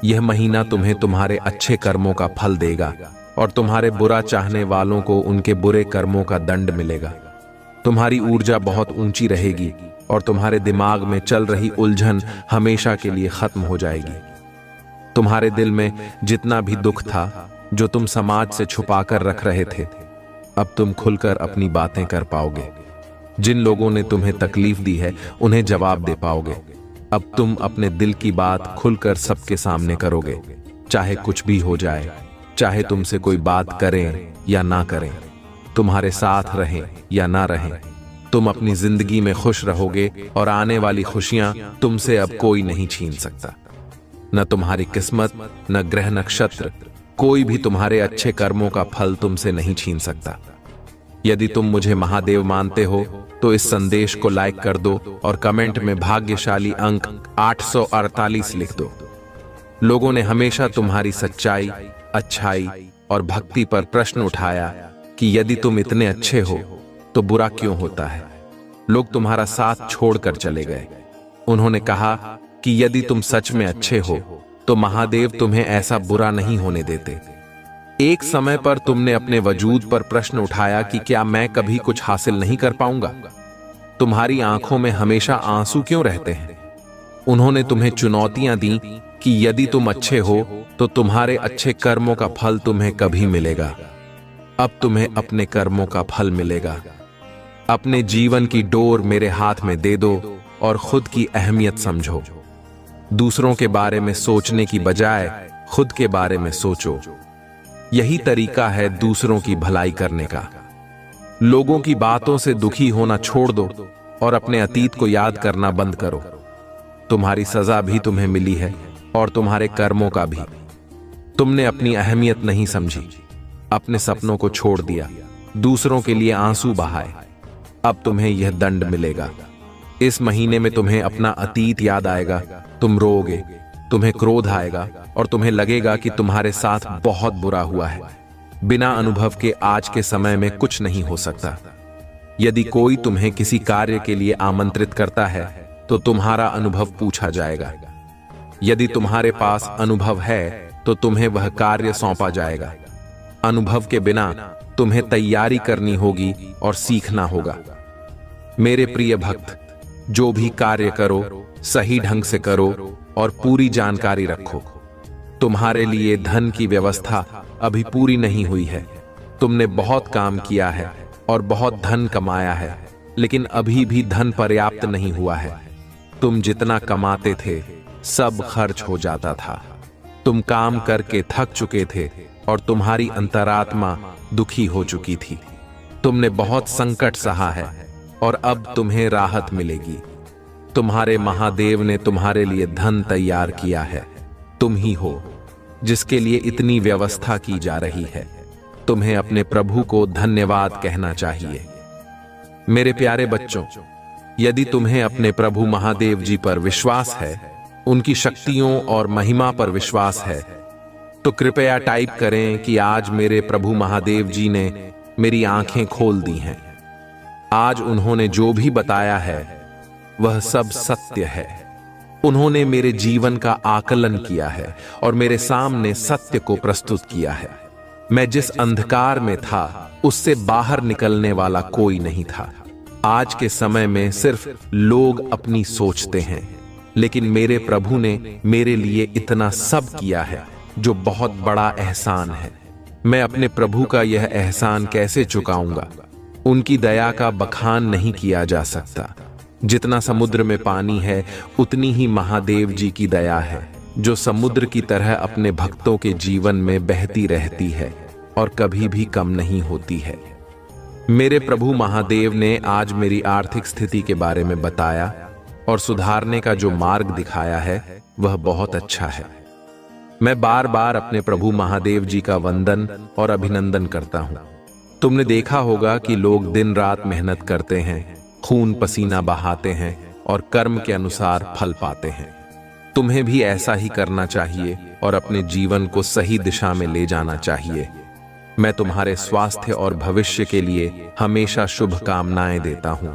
यह महीना तुम्हें तुम्हारे अच्छे कर्मों का फल देगा और तुम्हारे बुरा चाहने वालों को उनके बुरे कर्मों का दंड मिलेगा। तुम्हारी ऊर्जा बहुत ऊंची रहेगी और तुम्हारे दिमाग में चल रही उलझन हमेशा के लिए खत्म हो जाएगी। तुम्हारे दिल में जितना भी दुख था, जो तुम समाज से छुपाकर रख रहे थे, अब तुम खुलकर अपनी बातें कर पाओगे। जिन लोगों ने तुम्हें तकलीफ दी है, उन्हें जवाब दे पाओगे। अब तुम अपने दिल की बात खुलकर सबके सामने करोगे, चाहे कुछ भी हो जाए, चाहे तुमसे कोई बात करें या ना करें, तुम्हारे साथ रहें या ना रहें। तुम अपनी जिंदगी में खुश रहोगे और आने वाली खुशियां तुमसे अब कोई नहीं छीन सकता। न तुम्हारी किस्मत, न ग्रह नक्षत्र, कोई भी तुम्हारे अच्छे कर्मों का फल तुमसे नहीं छीन सकता। यदि तुम मुझे महादेव मानते हो तो इस संदेश को लाइक कर दो और कमेंट में भाग्यशाली अंक 848 लिख दो। लोगों ने हमेशा तुम्हारी सच्चाई, अच्छाई और भक्ति पर प्रश्न उठाया कि यदि तुम इतने अच्छे हो तो बुरा क्यों होता है। लोग तुम्हारा साथ छोड़कर चले गए। उन्होंने कहा कि यदि तुम सच में अच्छे हो तो महादेव तुम्हें ऐसा बुरा नहीं होने देते। एक समय पर तुमने अपने वजूद पर प्रश्न उठाया कि क्या मैं कभी कुछ हासिल नहीं कर पाऊंगा। तुम्हारी आंखों में हमेशा आंसू क्यों रहते हैं। उन्होंने तुम्हें चुनौतियां दी कि यदि तुम अच्छे हो तो तुम्हारे अच्छे कर्मों का फल तुम्हें कभी मिलेगा। अब तुम्हें अपने कर्मों का फल मिलेगा। अपने जीवन की डोर मेरे हाथ में दे दो और खुद की अहमियत समझो। दूसरों के बारे में सोचने की बजाय खुद के बारे में सोचो। यही तरीका है दूसरों की भलाई करने का। लोगों की बातों से दुखी होना छोड़ दो और अपने अतीत को याद करना बंद करो। तुम्हारी सजा भी तुम्हें मिली है और तुम्हारे कर्मों का भी। तुमने अपनी अहमियत नहीं समझी, अपने सपनों को छोड़ दिया, दूसरों के लिए आंसू बहाए। अब तुम्हें यह दंड मिलेगा। इस महीने में तुम्हें अपना अतीत याद आएगा, तुम रोओगे, तुम्हें क्रोध आएगा और तुम्हें लगेगा कि तुम्हारे साथ बहुत बुरा हुआ है। बिना अनुभव के आज के समय में कुछ नहीं हो सकता। यदि कोई तुम्हें किसी कार्य के लिए आमंत्रित करता है तो तुम्हारा अनुभव पूछा जाएगा। यदि तुम्हारे पास अनुभव है तो तुम्हें वह कार्य सौंपा जाएगा। अनुभव के बिना तुम्हें तैयारी करनी होगी और सीखना होगा। मेरे प्रिय भक्त, जो भी कार्य करो सही ढंग से करो और पूरी जानकारी रखो। तुम्हारे लिए धन की व्यवस्था अभी पूरी नहीं हुई है। तुमने बहुत काम किया है और बहुत धन कमाया है, लेकिन अभी भी धन पर्याप्त नहीं हुआ है। तुम जितना कमाते थे सब खर्च हो जाता था। तुम काम करके थक चुके थे और तुम्हारी अंतरात्मा दुखी हो चुकी थी। तुमने बहुत संकट सहा है और अब तुम्हें राहत मिलेगी। तुम्हारे महादेव ने तुम्हारे लिए धन तैयार किया है। तुम ही हो जिसके लिए इतनी व्यवस्था की जा रही है। तुम्हें अपने प्रभु को धन्यवाद कहना चाहिए। मेरे प्यारे बच्चों, यदि तुम्हें अपने प्रभु महादेव जी पर विश्वास है, उनकी शक्तियों और महिमा पर विश्वास है, तो कृपया टाइप करें कि आज मेरे प्रभु महादेव जी ने मेरी आंखें खोल दी हैं। आज उन्होंने जो भी बताया है वह सब सत्य है। उन्होंने मेरे जीवन का आकलन किया है और मेरे सामने सत्य को प्रस्तुत किया है। मैं जिस अंधकार में था उससे बाहर निकलने वाला कोई नहीं था। आज के समय में सिर्फ लोग अपनी सोचते हैं, लेकिन मेरे प्रभु ने मेरे लिए इतना सब किया है जो बहुत बड़ा एहसान है। मैं अपने प्रभु का यह एहसान कैसे चुकाऊंगा। उनकी दया का बखान नहीं किया जा सकता। जितना समुद्र में पानी है उतनी ही महादेव जी की दया है। जो समुद्र की तरह अपने भक्तों के जीवन में बहती रहती है और कभी भी कम नहीं होती है। मेरे प्रभु महादेव ने आज मेरी आर्थिक स्थिति के बारे में बताया और सुधारने का जो मार्ग दिखाया है वह बहुत अच्छा है। मैं बार बार अपने प्रभु महादेव जी का वंदन और अभिनंदन करता हूं। तुमने देखा होगा कि लोग दिन रात मेहनत करते हैं, खून पसीना बहाते हैं और कर्म के अनुसार फल पाते हैं। तुम्हें भी ऐसा ही करना चाहिए और अपने जीवन को सही दिशा में ले जाना चाहिए। मैं तुम्हारे स्वास्थ्य और भविष्य के लिए हमेशा शुभकामनाएं देता हूं।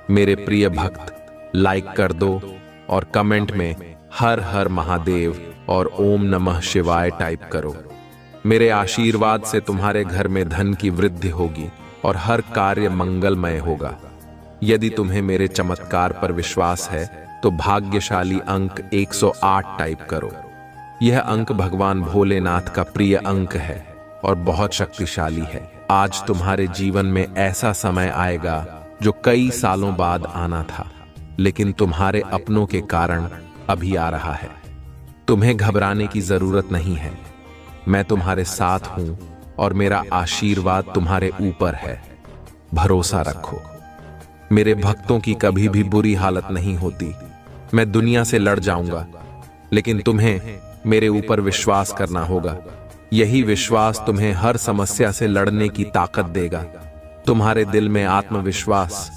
मेरे प्रिय भक्त, लाइक कर दो और कमेंट में हर हर महादेव और ओम नमः शिवाय टाइप करो। मेरे आशीर्वाद से तुम्हारे घर में धन की वृद्धि होगी और हर कार्य मंगलमय होगा। यदि तुम्हें मेरे चमत्कार पर विश्वास है तो भाग्यशाली अंक 108 टाइप करो। यह अंक भगवान भोलेनाथ का प्रिय अंक है और बहुत शक्तिशाली है। आज तुम्हारे जीवन में ऐसा समय आएगा जो कई सालों बाद आना था, लेकिन तुम्हारे अपनों के कारण अभी आ रहा है। तुम्हें घबराने की जरूरत नहीं है। मैं तुम्हारे साथ हूं और मेरा आशीर्वाद तुम्हारे ऊपर है। भरोसा रखो। मेरे भक्तों की कभी भी बुरी हालत नहीं होती। मैं दुनिया से लड़ जाऊंगा, लेकिन तुम्हें मेरे ऊपर विश्वास करना होगा। यही विश्वास तुम्हें हर समस्या से लड़ने की ताकत देगा। तुम्हारे दिल में आत्मविश्वास,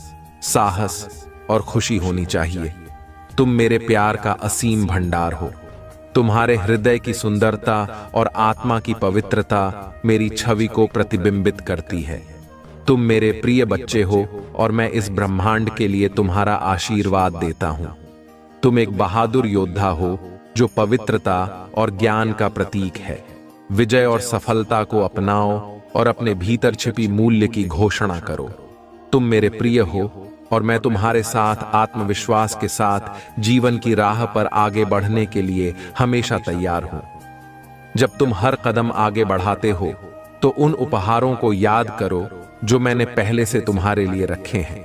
साहस और खुशी होनी चाहिए। तुम मेरे प्यार का असीम भंडार हो। तुम्हारे हृदय की सुंदरता और आत्मा की पवित्रता मेरी छवि को प्रतिबिंबित करती है। तुम मेरे प्रिय बच्चे हो और मैं इस ब्रह्मांड के लिए तुम्हारा आशीर्वाद देता हूं। तुम एक बहादुर योद्धा हो जो पवित्रता और ज्ञान का प्रतीक है। विजय और सफलता को अपनाओ और अपने भीतर छिपी मूल्य की घोषणा करो। तुम मेरे प्रिय हो और मैं तुम्हारे साथ आत्मविश्वास के साथ जीवन की राह पर आगे बढ़ने के लिए हमेशा तैयार हूं। जब तुम हर कदम आगे बढ़ाते हो तो उन उपहारों को याद करो जो मैंने पहले से तुम्हारे लिए रखे हैं।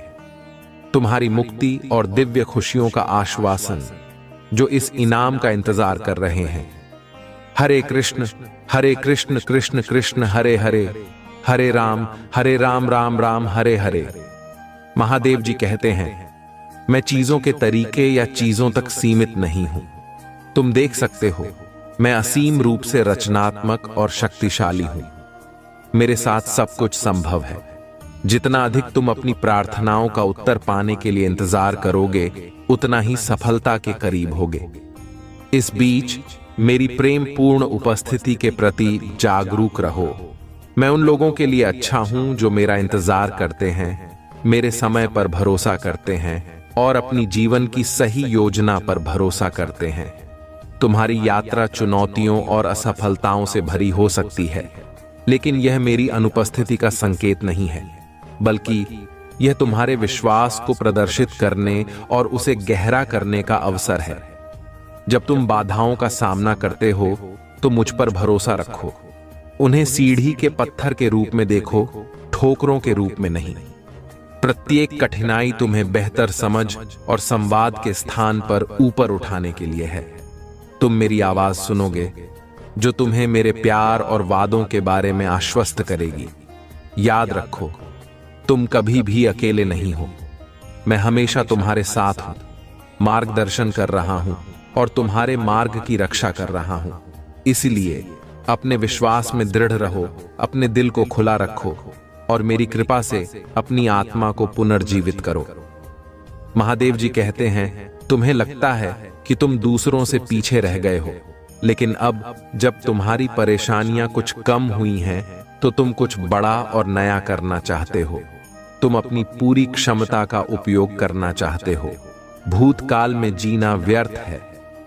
तुम्हारी मुक्ति और दिव्य खुशियों का आश्वासन जो इस इनाम का इंतजार कर रहे हैं। हरे कृष्ण कृष्ण कृष्ण हरे हरे, हरे राम राम राम हरे हरे। महादेव जी कहते हैं, मैं चीजों के तरीके या चीजों तक सीमित नहीं हूं। तुम देख सकते हो, मैं असीम रूप से रचनात्मक और शक्तिशाली हूं। मेरे साथ सब कुछ संभव है। जितना अधिक तुम अपनी प्रार्थनाओं का उत्तर पाने के लिए इंतजार करोगे, उतना ही सफलता के करीब होगे। इस बीच मेरी प्रेम पूर्ण उपस्थिति के प्रति जागरूक रहो। मैं उन लोगों के लिए अच्छा हूं जो मेरा इंतजार करते हैं, मेरे समय पर भरोसा करते हैं और अपनी जीवन की सही योजना पर भरोसा करते हैं। तुम्हारी यात्रा चुनौतियों और असफलताओं से भरी हो सकती है, लेकिन यह मेरी अनुपस्थिति का संकेत नहीं है, बल्कि यह तुम्हारे विश्वास को प्रदर्शित करने और उसे गहरा करने का अवसर है। जब तुम बाधाओं का सामना करते हो तो मुझ पर भरोसा रखो। उन्हें सीढ़ी के पत्थर के रूप में देखो, ठोकरों के रूप में नहीं। प्रत्येक कठिनाई तुम्हें बेहतर समझ और संवाद के स्थान पर ऊपर उठाने के लिए है। तुम मेरी आवाज सुनोगे जो तुम्हें मेरे प्यार और वादों के बारे में आश्वस्त करेगी। याद रखो, तुम कभी भी अकेले नहीं हो। मैं हमेशा तुम्हारे साथ हूं, मार्गदर्शन कर रहा हूं और तुम्हारे मार्ग की रक्षा कर रहा हूं। इसलिए अपने विश्वास में दृढ़ रहो, अपने दिल को खुला रखो और मेरी कृपा से अपनी आत्मा को पुनर्जीवित करो। महादेव जी कहते हैं, तुम्हें लगता है कि तुम दूसरों से पीछे रह गए हो, लेकिन अब जब तुम्हारी परेशानियां कुछ कम हुई हैं, तो तुम कुछ बड़ा और नया करना चाहते हो। तुम अपनी पूरी क्षमता का उपयोग करना चाहते हो। भूतकाल में जीना व्यर्थ है।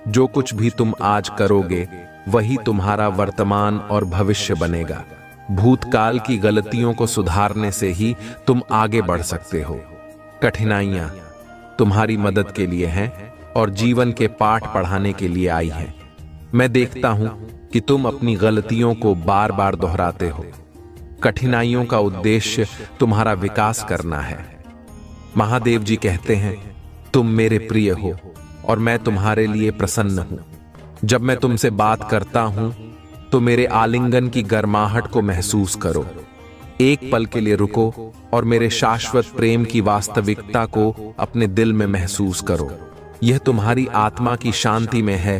जो कुछ भी तुम आज करोगे, वही तुम्हारा वर्तमान और भविष्य बनेगा। भूतकाल की गलतियों को सुधारने से ही तुम आगे बढ़ सकते हो। कठिनाइयां तुम्हारी मदद के लिए हैं और जीवन के पाठ पढ़ाने के लिए आई हैं। मैं देखता हूं कि तुम अपनी गलतियों को बार बार दोहराते हो। कठिनाइयों का उद्देश्य तुम्हारा विकास करना है। महादेव जी कहते हैं, तुम मेरे प्रिय हो और मैं तुम्हारे लिए प्रसन्न हूं। जब मैं तुमसे बात करता हूं तो मेरे आलिंगन की गर्माहट को महसूस करो। एक पल के लिए रुको और मेरे शाश्वत प्रेम की वास्तविकता को अपने दिल में महसूस करो। यह तुम्हारी आत्मा की शांति में है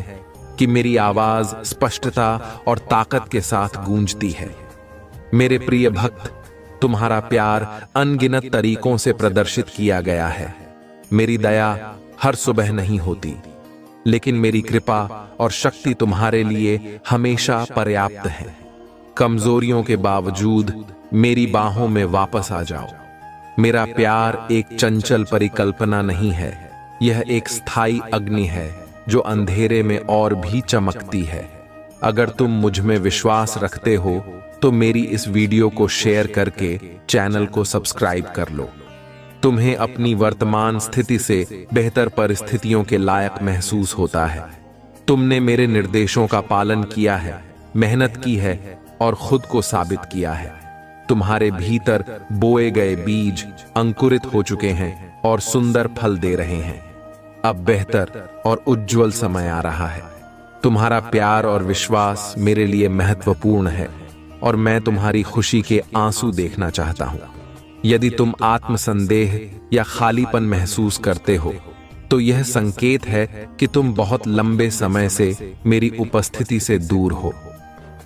कि मेरी आवाज स्पष्टता और ताकत के साथ गूंजती है। मेरे प्रिय भक्त, तुम्हारा प्यार अनगिनत तरीकों से प्रदर्शित किया गया है। मेरी दया हर सुबह नहीं होती, लेकिन मेरी कृपा और शक्ति तुम्हारे लिए हमेशा पर्याप्त है। कमजोरियों के बावजूद मेरी बाहों में वापस आ जाओ। मेरा प्यार एक चंचल परिकल्पना नहीं है, यह एक स्थायी अग्नि है जो अंधेरे में और भी चमकती है। अगर तुम मुझ में विश्वास रखते हो तो मेरी इस वीडियो को शेयर करके चैनल को सब्सक्राइब कर लो। तुम्हें अपनी वर्तमान स्थिति से बेहतर परिस्थितियों के लायक महसूस होता है। तुमने मेरे निर्देशों का पालन किया है, मेहनत की है और खुद को साबित किया है। तुम्हारे भीतर बोए गए बीज अंकुरित हो चुके हैं और सुंदर फल दे रहे हैं। अब बेहतर और उज्जवल समय आ रहा है। तुम्हारा प्यार और विश्वास मेरे लिए महत्वपूर्ण है और मैं तुम्हारी खुशी के आंसू देखना चाहता हूं। यदि तुम आत्मसंदेह या खालीपन महसूस करते हो तो यह संकेत है कि तुम बहुत लंबे समय से मेरी उपस्थिति से दूर हो।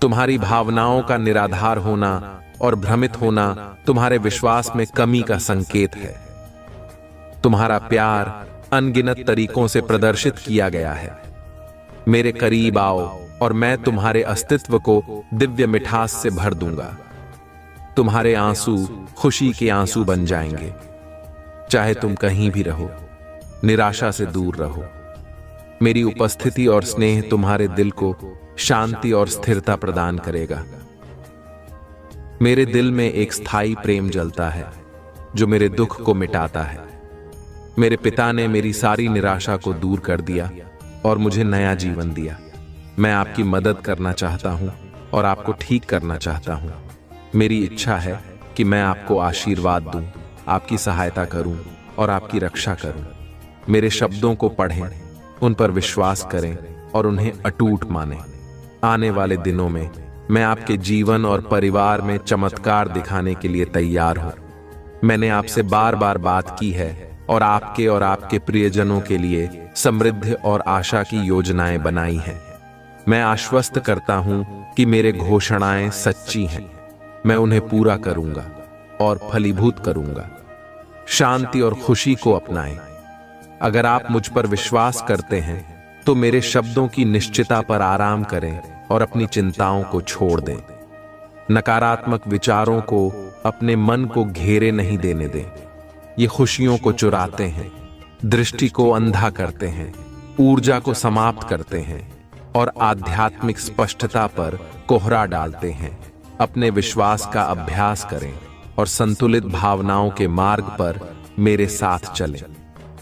तुम्हारी भावनाओं का निराधार होना और भ्रमित होना तुम्हारे विश्वास में कमी का संकेत है। तुम्हारा प्यार अनगिनत तरीकों से प्रदर्शित किया गया है। मेरे करीब आओ और मैं तुम्हारे अस्तित्व को दिव्य मिठास से भर दूंगा। तुम्हारे आंसू खुशी के आंसू बन जाएंगे। चाहे तुम कहीं भी रहो, निराशा से दूर रहो। मेरी उपस्थिति और स्नेह तुम्हारे दिल को शांति और स्थिरता प्रदान करेगा। मेरे दिल में एक स्थायी प्रेम जलता है जो मेरे दुख को मिटाता है। मेरे पिता ने मेरी सारी निराशा को दूर कर दिया और मुझे नया जीवन दिया। मैं आपकी मदद करना चाहता हूं और आपको ठीक करना चाहता हूं। मेरी इच्छा है कि मैं आपको आशीर्वाद दूं, आपकी सहायता करूं और आपकी रक्षा करूं। मेरे शब्दों को पढ़ें, उन पर विश्वास करें और उन्हें अटूट मानें। आने वाले दिनों में मैं आपके जीवन और परिवार में चमत्कार दिखाने के लिए तैयार हूं। मैंने आपसे बार बार बात की है और आपके प्रियजनों के लिए समृद्धि और आशा की योजनाएं बनाई हैं। मैं आश्वस्त करता हूं कि मेरे घोषणाएं सच्ची हैं। मैं उन्हें पूरा करूंगा और फलीभूत करूंगा। शांति और खुशी को अपनाएं। अगर आप मुझ पर विश्वास करते हैं तो मेरे शब्दों की निश्चितता पर आराम करें और अपनी चिंताओं को छोड़ दें। नकारात्मक विचारों को अपने मन को घेरे नहीं देने दें। ये खुशियों को चुराते हैं, दृष्टि को अंधा करते हैं, ऊर्जा को समाप्त करते हैं और आध्यात्मिक स्पष्टता पर कोहरा डालते हैं। अपने विश्वास का अभ्यास करें और संतुलित भावनाओं के मार्ग पर मेरे साथ चलें।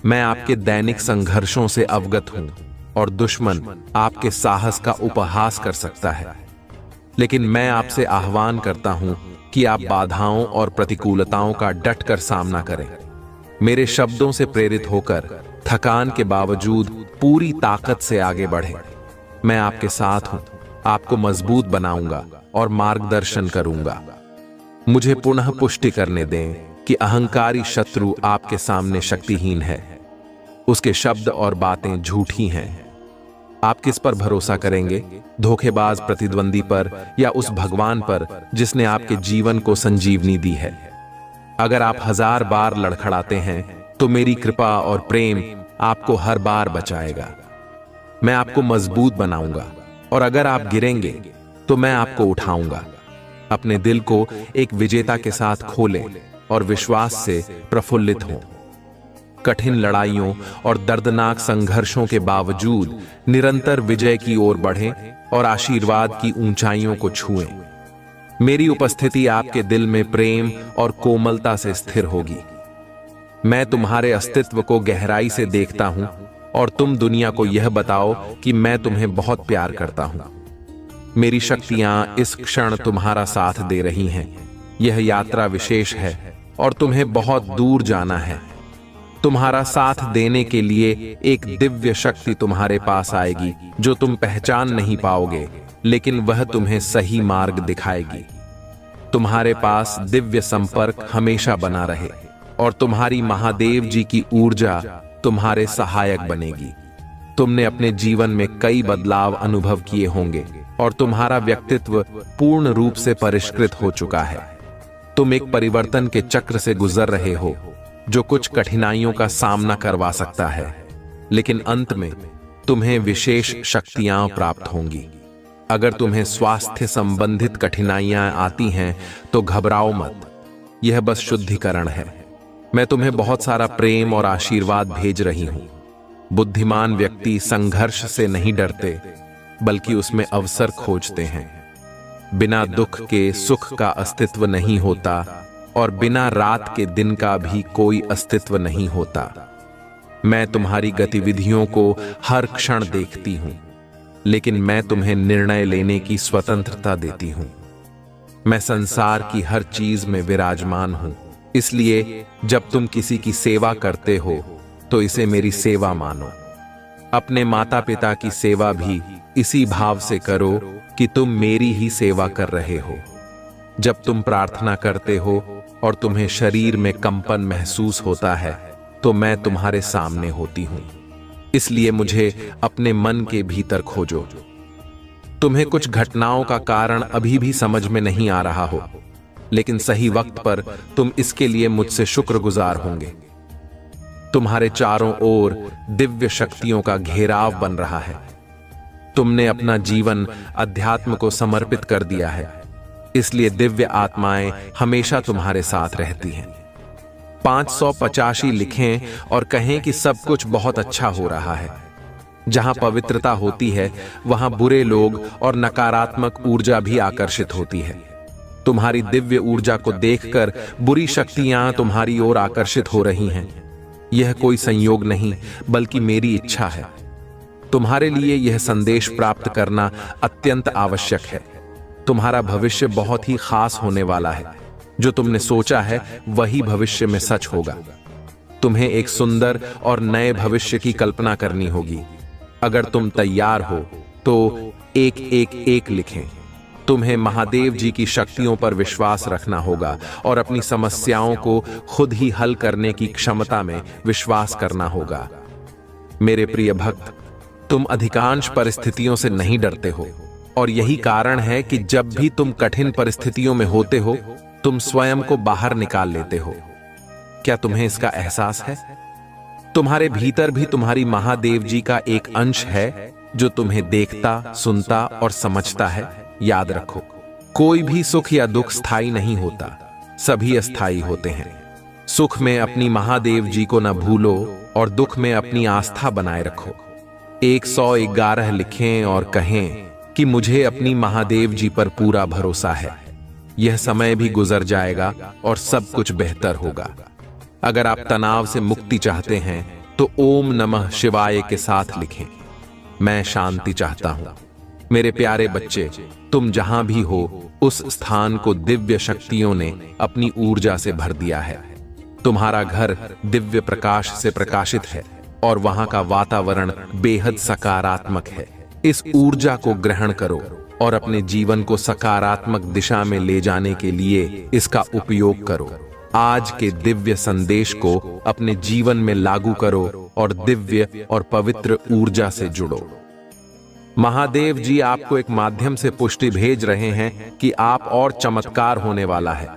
मैं आपके दैनिक संघर्षों से अवगत हूं और दुश्मन आपके साहस का उपहास कर सकता है, लेकिन मैं आपसे आह्वान करता हूं कि आप बाधाओं और प्रतिकूलताओं का डटकर सामना करें। मेरे शब्दों से प्रेरित होकर थकान के बावजूद पूरी ताकत से आगे बढ़ें। मैं आपके साथ हूं, आपको मजबूत बनाऊंगा और मार्गदर्शन करूंगा। मुझे पुनः पुष्टि करने दें कि अहंकारी शत्रु आपके सामने शक्तिहीन है। उसके शब्द और बातें झूठी हैं। आप किस पर भरोसा करेंगे? धोखेबाज प्रतिद्वंदी पर या उस भगवान पर जिसने आपके जीवन को संजीवनी दी है? अगर आप 1000 बार लड़खड़ाते हैं तो मेरी कृपा और प्रेम आपको हर बार बचाएगा। मैं आपको मजबूत बनाऊंगा और अगर आप गिरेंगे तो मैं आपको उठाऊंगा। अपने दिल को एक विजेता के साथ खोलें और विश्वास से प्रफुल्लित हों। कठिन लड़ाइयों और दर्दनाक संघर्षों के बावजूद निरंतर विजय की ओर बढ़ें और आशीर्वाद की ऊंचाइयों को छुएं। मेरी उपस्थिति आपके दिल में प्रेम और कोमलता से स्थिर होगी। मैं तुम्हारे अस्तित्व को गहराई से देखता हूं और तुम दुनिया को यह बताओ कि मैं तुम्हें बहुत प्यार करता हूं। मेरी शक्तियां इस क्षण तुम्हारा साथ दे रही हैं। यह यात्रा विशेष है और तुम्हें बहुत दूर जाना है। तुम्हारा साथ देने के लिए एक दिव्य शक्ति तुम्हारे पास आएगी जो तुम पहचान नहीं पाओगे, लेकिन वह तुम्हें सही मार्ग दिखाएगी। तुम्हारे पास दिव्य संपर्क हमेशा बना रहे और तुम्हारी महादेव जी की ऊर्जा तुम्हारे सहायक बनेगी। तुमने अपने जीवन में कई बदलाव अनुभव किए होंगे और तुम्हारा व्यक्तित्व पूर्ण रूप से परिष्कृत हो चुका है। तुम एक परिवर्तन के चक्र से गुजर रहे हो जो कुछ कठिनाइयों का सामना करवा सकता है, लेकिन अंत में तुम्हें विशेष शक्तियां प्राप्त होंगी। अगर तुम्हें स्वास्थ्य संबंधित कठिनाइयां आती हैं तो घबराओ मत, यह बस शुद्धिकरण है। मैं तुम्हें बहुत सारा प्रेम और आशीर्वाद भेज रही हूं। बुद्धिमान व्यक्ति संघर्ष से नहीं डरते, बल्कि उसमें अवसर खोजते हैं। बिना दुख के सुख का अस्तित्व नहीं होता और बिना रात के दिन का भी कोई अस्तित्व नहीं होता। मैं तुम्हारी गतिविधियों को हर क्षण देखती हूं, लेकिन मैं तुम्हें निर्णय लेने की स्वतंत्रता देती हूं। मैं संसार की हर चीज में विराजमान हूं, इसलिए जब तुम किसी की सेवा करते हो तो इसे मेरी सेवा मानो। अपने माता पिता की सेवा भी इसी भाव से करो कि तुम मेरी ही सेवा कर रहे हो। जब तुम प्रार्थना करते हो और तुम्हें शरीर में कंपन महसूस होता है तो मैं तुम्हारे सामने होती हूं, इसलिए मुझे अपने मन के भीतर खोजो। तुम्हें कुछ घटनाओं का कारण अभी भी समझ में नहीं आ रहा हो, लेकिन सही वक्त पर तुम इसके लिए मुझसे शुक्रगुजार होंगे। तुम्हारे चारों ओर दिव्य शक्तियों का घेराव बन रहा है। तुमने अपना जीवन अध्यात्म को समर्पित कर दिया है, इसलिए दिव्य आत्माएं हमेशा तुम्हारे साथ रहती हैं। 585 लिखें और कहें कि सब कुछ बहुत अच्छा हो रहा है। जहां पवित्रता होती है वहां बुरे लोग और नकारात्मक ऊर्जा भी आकर्षित होती है। तुम्हारी दिव्य ऊर्जा को देखकर बुरी शक्तियां तुम्हारी ओर आकर्षित हो रही हैं। यह कोई संयोग नहीं, बल्कि मेरी इच्छा है। तुम्हारे लिए यह संदेश प्राप्त करना अत्यंत आवश्यक है। तुम्हारा भविष्य बहुत ही खास होने वाला है। जो तुमने सोचा है वही भविष्य में सच होगा। तुम्हें एक सुंदर और नए भविष्य की कल्पना करनी होगी। अगर तुम तैयार हो तो 111 लिखें। तुम्हें महादेव जी की शक्तियों पर विश्वास रखना होगा और अपनी समस्याओं को खुद ही हल करने की क्षमता में विश्वास करना होगा। मेरे प्रिय भक्त, तुम अधिकांश परिस्थितियों से नहीं डरते हो और यही कारण है कि जब भी तुम कठिन परिस्थितियों में होते हो तुम स्वयं को बाहर निकाल लेते हो। क्या तुम्हें इसका एहसास है? तुम्हारे भीतर भी तुम्हारी महादेव जी का एक अंश है जो तुम्हें देखता, सुनता और समझता है। याद रखो, कोई भी सुख या दुख स्थायी नहीं होता, सभी अस्थायी होते हैं। सुख में अपनी महादेव जी को न भूलो और दुख में अपनी आस्था बनाए रखो। 111 लिखें और कहें कि मुझे अपनी महादेव जी पर पूरा भरोसा है। यह समय भी गुजर जाएगा और सब कुछ बेहतर होगा। अगर आप तनाव से मुक्ति चाहते हैं तो ओम नमः शिवाय के साथ लिखें। मैं शांति चाहता हूं। मेरे प्यारे बच्चे, तुम जहां भी हो उस स्थान को दिव्य शक्तियों ने अपनी ऊर्जा से भर दिया है। तुम्हारा घर दिव्य प्रकाश से प्रकाशित है और वहां का वातावरण बेहद सकारात्मक है। इस ऊर्जा को ग्रहण करो और अपने जीवन को सकारात्मक दिशा में ले जाने के लिए इसका उपयोग करो। आज के दिव्य संदेश को अपने जीवन में लागू करो और दिव्य और पवित्र ऊर्जा से जुड़ो। महादेव जी आपको एक माध्यम से पुष्टि भेज रहे हैं कि आप और चमत्कार होने वाला है।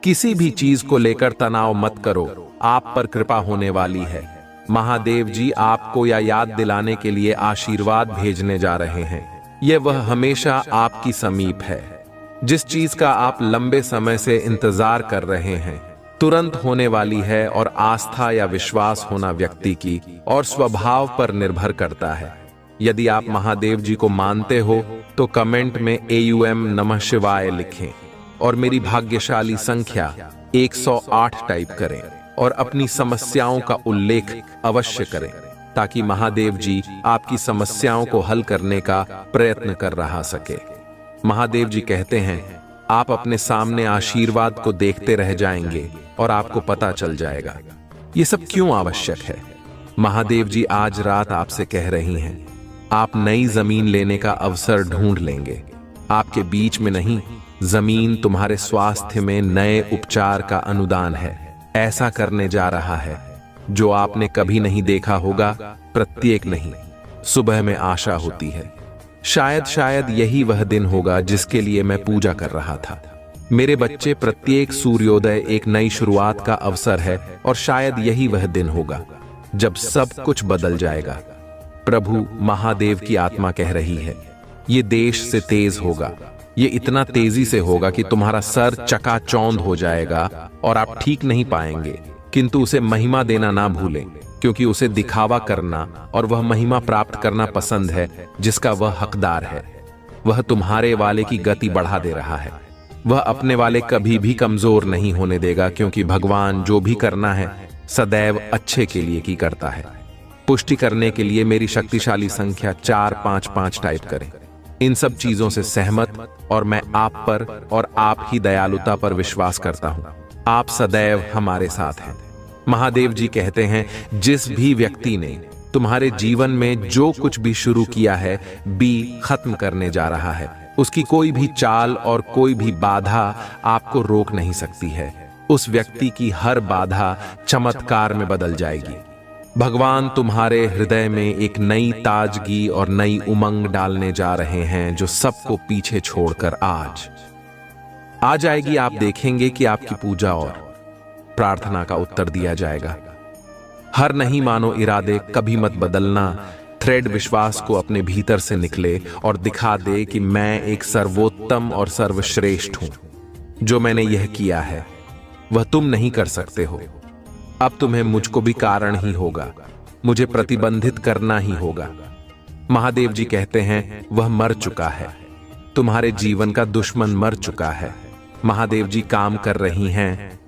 किसी भी चीज को लेकर तनाव मत करो, आप पर कृपा होने वाली है। महादेव जी आपको यह याद दिलाने के लिए आशीर्वाद भेजने जा रहे हैं। यह वह हमेशा आपकी समीप है। जिस चीज का आप लंबे समय से इंतजार कर रहे हैं तुरंत होने वाली है और आस्था या विश्वास होना व्यक्ति की और स्वभाव पर निर्भर करता है। यदि आप महादेव जी को मानते हो तो कमेंट में AUM नमः शिवाय लिखें और मेरी भाग्यशाली संख्या 108 टाइप करें और अपनी समस्याओं का उल्लेख अवश्य करें ताकि महादेव जी आपकी समस्याओं को हल करने का प्रयत्न कर रहा सके। महादेव जी कहते हैं, आप अपने सामने आशीर्वाद को देखते रह जाएंगे और आपको पता चल जाएगा। ये सब क्यों आवश्यक है? महादेव जी आज रात आपसे कह रही हैं, आप नई जमीन लेने का अवसर ढूंढ लेंगे। आपके बीच में नहीं, जमीन तुम्हारे स्वास्थ्य में नए उपचार का अनुदान है। ऐसा करने जा रहा है जो आपने कभी नहीं देखा होगा। प्रत्येक नहीं, सुबह में आशा होती है। शायद यही वह दिन होगा जिसके लिए मैं पूजा कर रहा था। मेरे बच्चे, प्रत्येक सूर्योदय एक नई शुरुआत का अवसर है और शायद यही वह दिन होगा जब सब कुछ बदल जाएगा। प्रभु महादेव की आत्मा कह रही है, ये देश से तेज होगा। ये इतना तेजी से होगा कि तुम्हारा सर चकाचौंध हो जाएगा और आप ठीक नहीं पाएंगे। किंतु उसे महिमा देना ना भूलें, क्योंकि उसे दिखावा करना और वह महिमा प्राप्त करना पसंद है जिसका वह हकदार है। वह तुम्हारे वाले की गति बढ़ा दे रहा है। वह अपने वाले कभी भी कमजोर नहीं होने देगा, क्योंकि भगवान जो भी करना है सदैव अच्छे के लिए की करता है। पुष्टि करने के लिए मेरी शक्तिशाली संख्या 455 टाइप करें। इन सब चीजों से सहमत और मैं आप पर और आप ही दयालुता पर विश्वास करता हूं। आप सदैव हमारे साथ हैं। महादेव जी कहते हैं, जिस भी व्यक्ति ने तुम्हारे जीवन में जो कुछ भी शुरू किया है, बी खत्म करने जा रहा है। उसकी कोई भी चाल और कोई भी बाधा आपको रोक नहीं सकती है। उस व्यक्ति की हर बाधा चमत्कार में बदल जाएगी। भगवान तुम्हारे हृदय में एक नई ताजगी और नई उमंग डालने जा रहे हैं, जो सबको पीछे छोड़कर आज आ जाएगी। आप देखेंगे कि आपकी पूजा और प्रार्थना का उत्तर दिया जाएगा। हर नहीं मानो इरादे कभी मत बदलना। थ्रेड विश्वास को अपने भीतर से निकले और दिखा दे कि मैं एक सर्वोत्तम और सर्वश्रेष्ठ हूं। जो मैंने यह किया है वह तुम नहीं कर सकते हो। अब तुम्हें मुझको भी कारण ही होगा, मुझे प्रतिबंधित करना ही होगा। महादेव जी कहते हैं, वह मर चुका है। तुम्हारे जीवन का दुश्मन मर चुका है। महादेव जी काम कर रही हैं,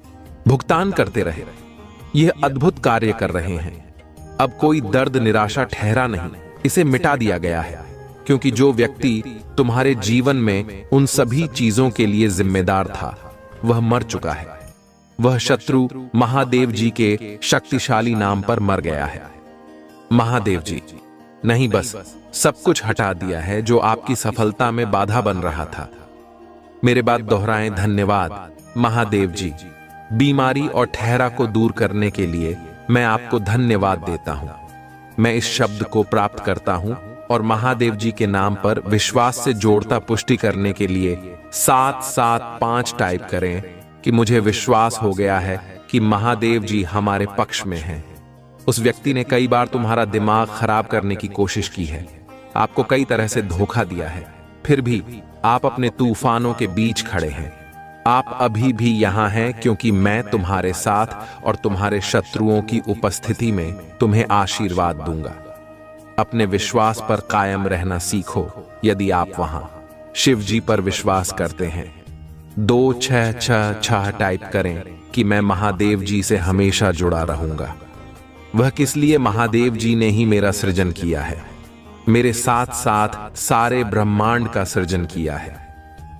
भुगतान करते रहे। यह अद्भुत कार्य कर रहे हैं। अब कोई दर्द निराशा ठहरा नहीं, इसे मिटा दिया गया है, क्योंकि जो व्यक्ति तुम्हारे जीवन में उन सभी चीजों के लिए जिम्मेदार था वह मर चुका है। वह शत्रु महादेव जी के शक्तिशाली नाम पर मर गया है। महादेव जी नहीं, बस सब कुछ हटा दिया है जो आपकी सफलता में बाधा बन रहा था। मेरे बात दोहराएं, धन्यवाद महादेव जी। बीमारी और ठहरा को दूर करने के लिए मैं आपको धन्यवाद देता हूं। मैं इस शब्द को प्राप्त करता हूं और महादेव जी के नाम पर विश्वास से जोड़ता पुष्टि करने के लिए 775 टाइप करें कि मुझे विश्वास हो गया है कि महादेव जी हमारे पक्ष में हैं। उस व्यक्ति ने कई बार तुम्हारा दिमाग खराब करने की कोशिश की है, आपको कई तरह से धोखा दिया है, फिर भी आप अपने तूफानों के बीच खड़े हैं। आप अभी भी यहां हैं क्योंकि मैं तुम्हारे साथ और तुम्हारे शत्रुओं की उपस्थिति में तुम्हें आशीर्वाद दूंगा। अपने विश्वास पर कायम रहना सीखो। यदि आप वहां शिव जी पर विश्वास करते हैं, 2666 टाइप करें कि मैं महादेव जी से हमेशा जुड़ा रहूंगा। वह किस लिए? महादेव जी ने ही मेरा सृजन किया है। मेरे साथ साथ सारे ब्रह्मांड का सृजन किया है।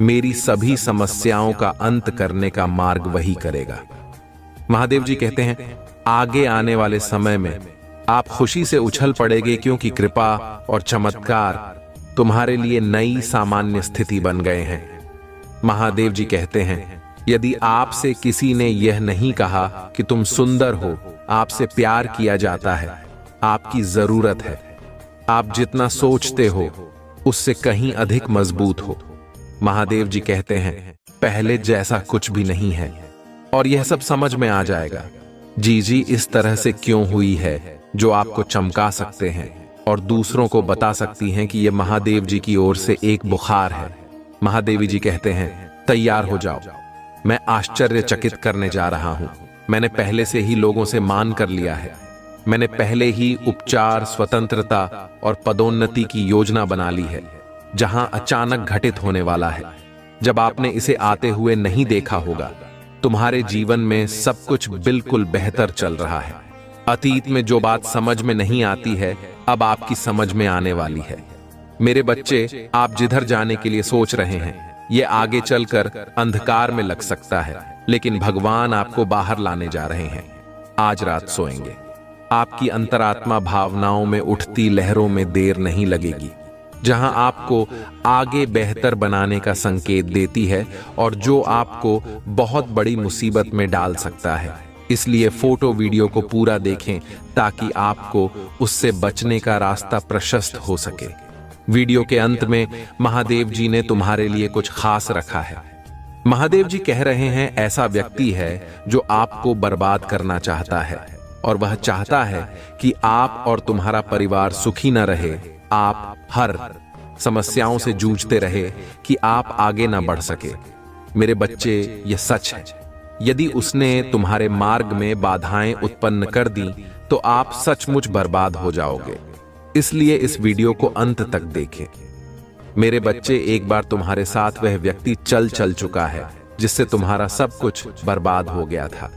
मेरी सभी समस्याओं का अंत करने का मार्ग वही करेगा। महादेव जी कहते हैं, आगे आने वाले समय में आप खुशी से उछल पड़ेंगे, क्योंकि कृपा और चमत्कार तुम्हारे लिए नई सामान्य स्थिति बन गए हैं। महादेव जी कहते हैं, यदि आपसे किसी ने यह नहीं कहा कि तुम सुंदर हो, आपसे प्यार किया जाता है, आपकी जरूरत है, आप जितना सोचते हो उससे कहीं अधिक मजबूत हो। महादेव जी कहते हैं, पहले जैसा कुछ भी नहीं है और यह सब समझ में आ जाएगा। जी इस तरह से क्यों हुई है, जो आपको चमका सकते हैं और दूसरों को बता सकती हैं कि यह महादेव जी की ओर से एक बुखार है। महादेवी जी कहते हैं, तैयार हो जाओ, मैं आश्चर्यचकित करने जा रहा हूं। मैंने पहले से ही लोगों से मान कर लिया है। मैंने पहले ही उपचार, स्वतंत्रता और पदोन्नति की योजना बना ली है, जहां अचानक घटित होने वाला है। जब आपने इसे आते हुए नहीं देखा होगा, तुम्हारे जीवन में सब कुछ बिल्कुल बेहतर चल रहा है। अतीत में जो बात समझ में नहीं आती है, अब आपकी समझ में आने वाली है। मेरे बच्चे, आप जिधर जाने के लिए सोच रहे हैं, ये आगे चलकर अंधकार में लग सकता है, लेकिन भगवान आपको बाहर लाने जा रहे हैं। आज रात सोएंगे। आपकी अंतरात्मा भावनाओं में उठती लहरों में देर नहीं लगेगी, जहां आपको आगे बेहतर बनाने का संकेत देती है और जो आपको बहुत बड़ी मुसीबत में डाल सकता है। इसलिए फोटो वीडियो को पूरा देखें ताकि आपको उससे बचने का रास्ता प्रशस्त हो सके। वीडियो के अंत में महादेव जी ने तुम्हारे लिए कुछ खास रखा है। महादेव जी कह रहे हैं, ऐसा व्यक्ति है जो आपको बर्बाद करना चाहता है और वह चाहता है कि आप और तुम्हारा परिवार सुखी न रहे, आप हर समस्याओं से जूझते रहे कि आप आगे न बढ़ सके। मेरे बच्चे, यह सच है। यदि उसने तुम्हारे मार्ग में बाधाएं उत्पन्न कर दी तो आप सचमुच बर्बाद हो जाओगे। इसलिए इस वीडियो को अंत तक देखें। मेरे बच्चे, एक बार तुम्हारे साथ वह व्यक्ति चल चुका है जिससे तुम्हारा सब कुछ बर्बाद हो गया था।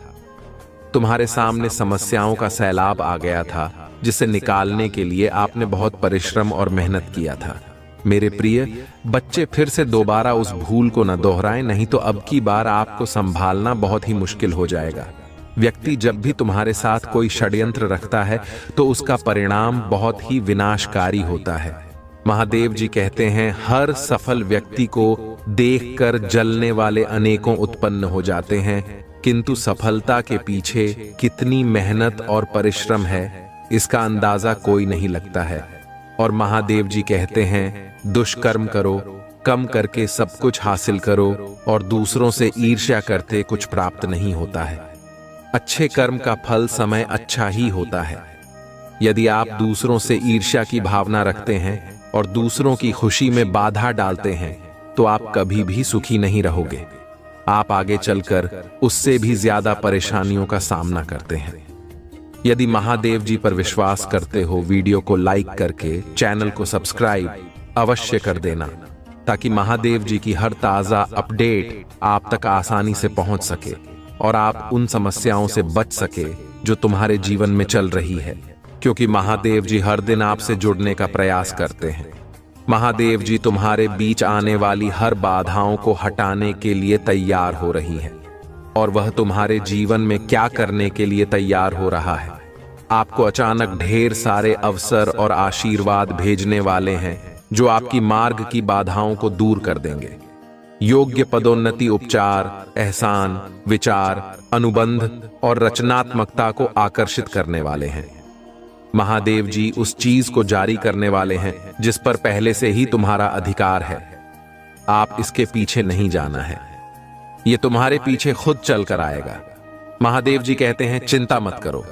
तुम्हारे सामने समस्याओं का सैलाब आ गया था जिसे निकालने के लिए आपने बहुत परिश्रम और मेहनत किया था। मेरे प्रिय बच्चे, फिर से दोबारा उस भूल को न दोहराएं, नहीं तो अब की बार आपको संभालना बहुत ही मुश्किल हो जाएगा। व्यक्ति जब भी तुम्हारे साथ कोई षड्यंत्र रखता है तो उसका परिणाम बहुत ही विनाशकारी होता है। महादेव जी कहते हैं, हर सफल व्यक्ति को देखकर जलने वाले अनेकों उत्पन्न हो जाते हैं, किंतु सफलता के पीछे कितनी मेहनत और परिश्रम है इसका अंदाजा कोई नहीं लगता है। और महादेव जी कहते हैं, दुष्कर्म करो, कम करके सब कुछ हासिल करो और दूसरों से ईर्ष्या करते कुछ प्राप्त नहीं होता है। अच्छे कर्म का फल समय अच्छा ही होता है। यदि आप दूसरों से ईर्ष्या की भावना रखते हैं और दूसरों की खुशी में बाधा डालते हैं तो आप कभी भी सुखी नहीं रहोगे। आप आगे चलकर उससे भी ज्यादा परेशानियों का सामना करते हैं। यदि महादेव जी पर विश्वास करते हो, वीडियो को लाइक करके चैनल को सब्सक्राइब अवश्य कर देना ताकि महादेव जी की हर ताजा अपडेट आप तक आसानी से पहुंच सके और आप उन समस्याओं से बच सके जो तुम्हारे जीवन में चल रही है, क्योंकि महादेव जी हर दिन आपसे जुड़ने का प्रयास करते हैं। महादेव जी तुम्हारे बीच आने वाली हर बाधाओं को हटाने के लिए तैयार हो रही हैं और वह तुम्हारे जीवन में क्या करने के लिए तैयार हो रहा है। आपको अचानक ढेर सारे अवसर और आशीर्वाद भेजने वाले हैं जो आपकी मार्ग की बाधाओं को दूर कर देंगे। योग्य पदोन्नति, उपचार, एहसान, विचार, अनुबंध और रचनात्मकता को आकर्षित करने वाले हैं। महादेव जी उस चीज को जारी करने वाले हैं जिस पर पहले से ही तुम्हारा अधिकार है। आप इसके पीछे नहीं जाना है, ये तुम्हारे पीछे खुद चल कर आएगा। महादेव जी कहते हैं, चिंता मत करो,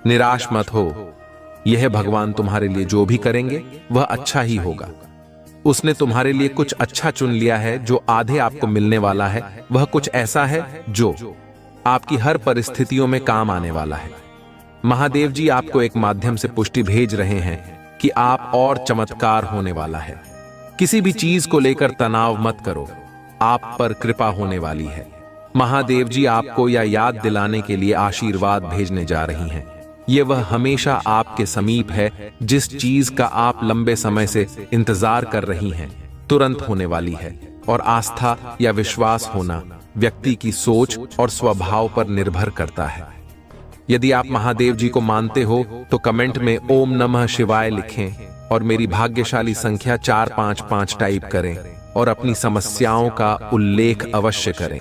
निराश मत हो। यह भगवान तुम्हारे लिए जो भी करेंगे वह अच्छा ही होगा। उसने तुम्हारे लिए कुछ अच्छा चुन लिया है। जो आधे आपको मिलने वाला है वह कुछ ऐसा है जो आपकी हर परिस्थितियों में काम आने वाला है। महादेव जी आपको एक माध्यम से पुष्टि भेज रहे हैं कि आप और चमत्कार होने वाला है। किसी भी चीज को लेकर तनाव मत करो, आप पर कृपा होने वाली है। महादेव जी आपको यह याद दिलाने के लिए आशीर्वाद भेजने जा रही हैं। ये वह हमेशा आपके समीप है जिस चीज का आप लंबे समय से इंतजार कर रही हैं, तुरंत होने वाली है। और आस्था या विश्वास होना व्यक्ति की सोच और स्वभाव पर निर्भर करता है। यदि आप महादेव जी को मानते हो तो कमेंट में ओम नमः शिवाय लिखें और मेरी भाग्यशाली संख्या 455 टाइप करें और अपनी समस्याओं का उल्लेख अवश्य करें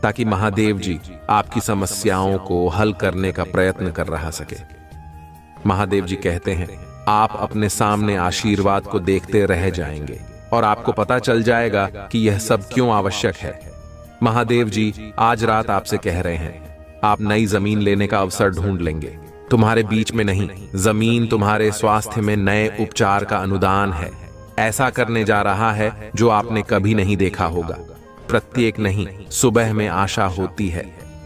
ताकि महादेव जी आपकी समस्याओं को हल करने का प्रयत्न कर रहा सके। महादेव जी कहते हैं, आप अपने सामने आशीर्वाद को देखते रह जाएंगे और आपको पता चल जाएगा कि यह सब क्यों आवश्यक है। महादेव जी आज रात आपसे कह रहे हैं, आप नई जमीन लेने का अवसर ढूंढ लेंगे। तुम्हारे बीच में नहीं, जमीन तुम्हारे स्वास्थ्य में नए उपचार का अनुदान है। ऐसा करने जा रहा है जो आपने कभी नहीं देखा होगा। प्रत्येक नहीं, सुबह में आशा होती है।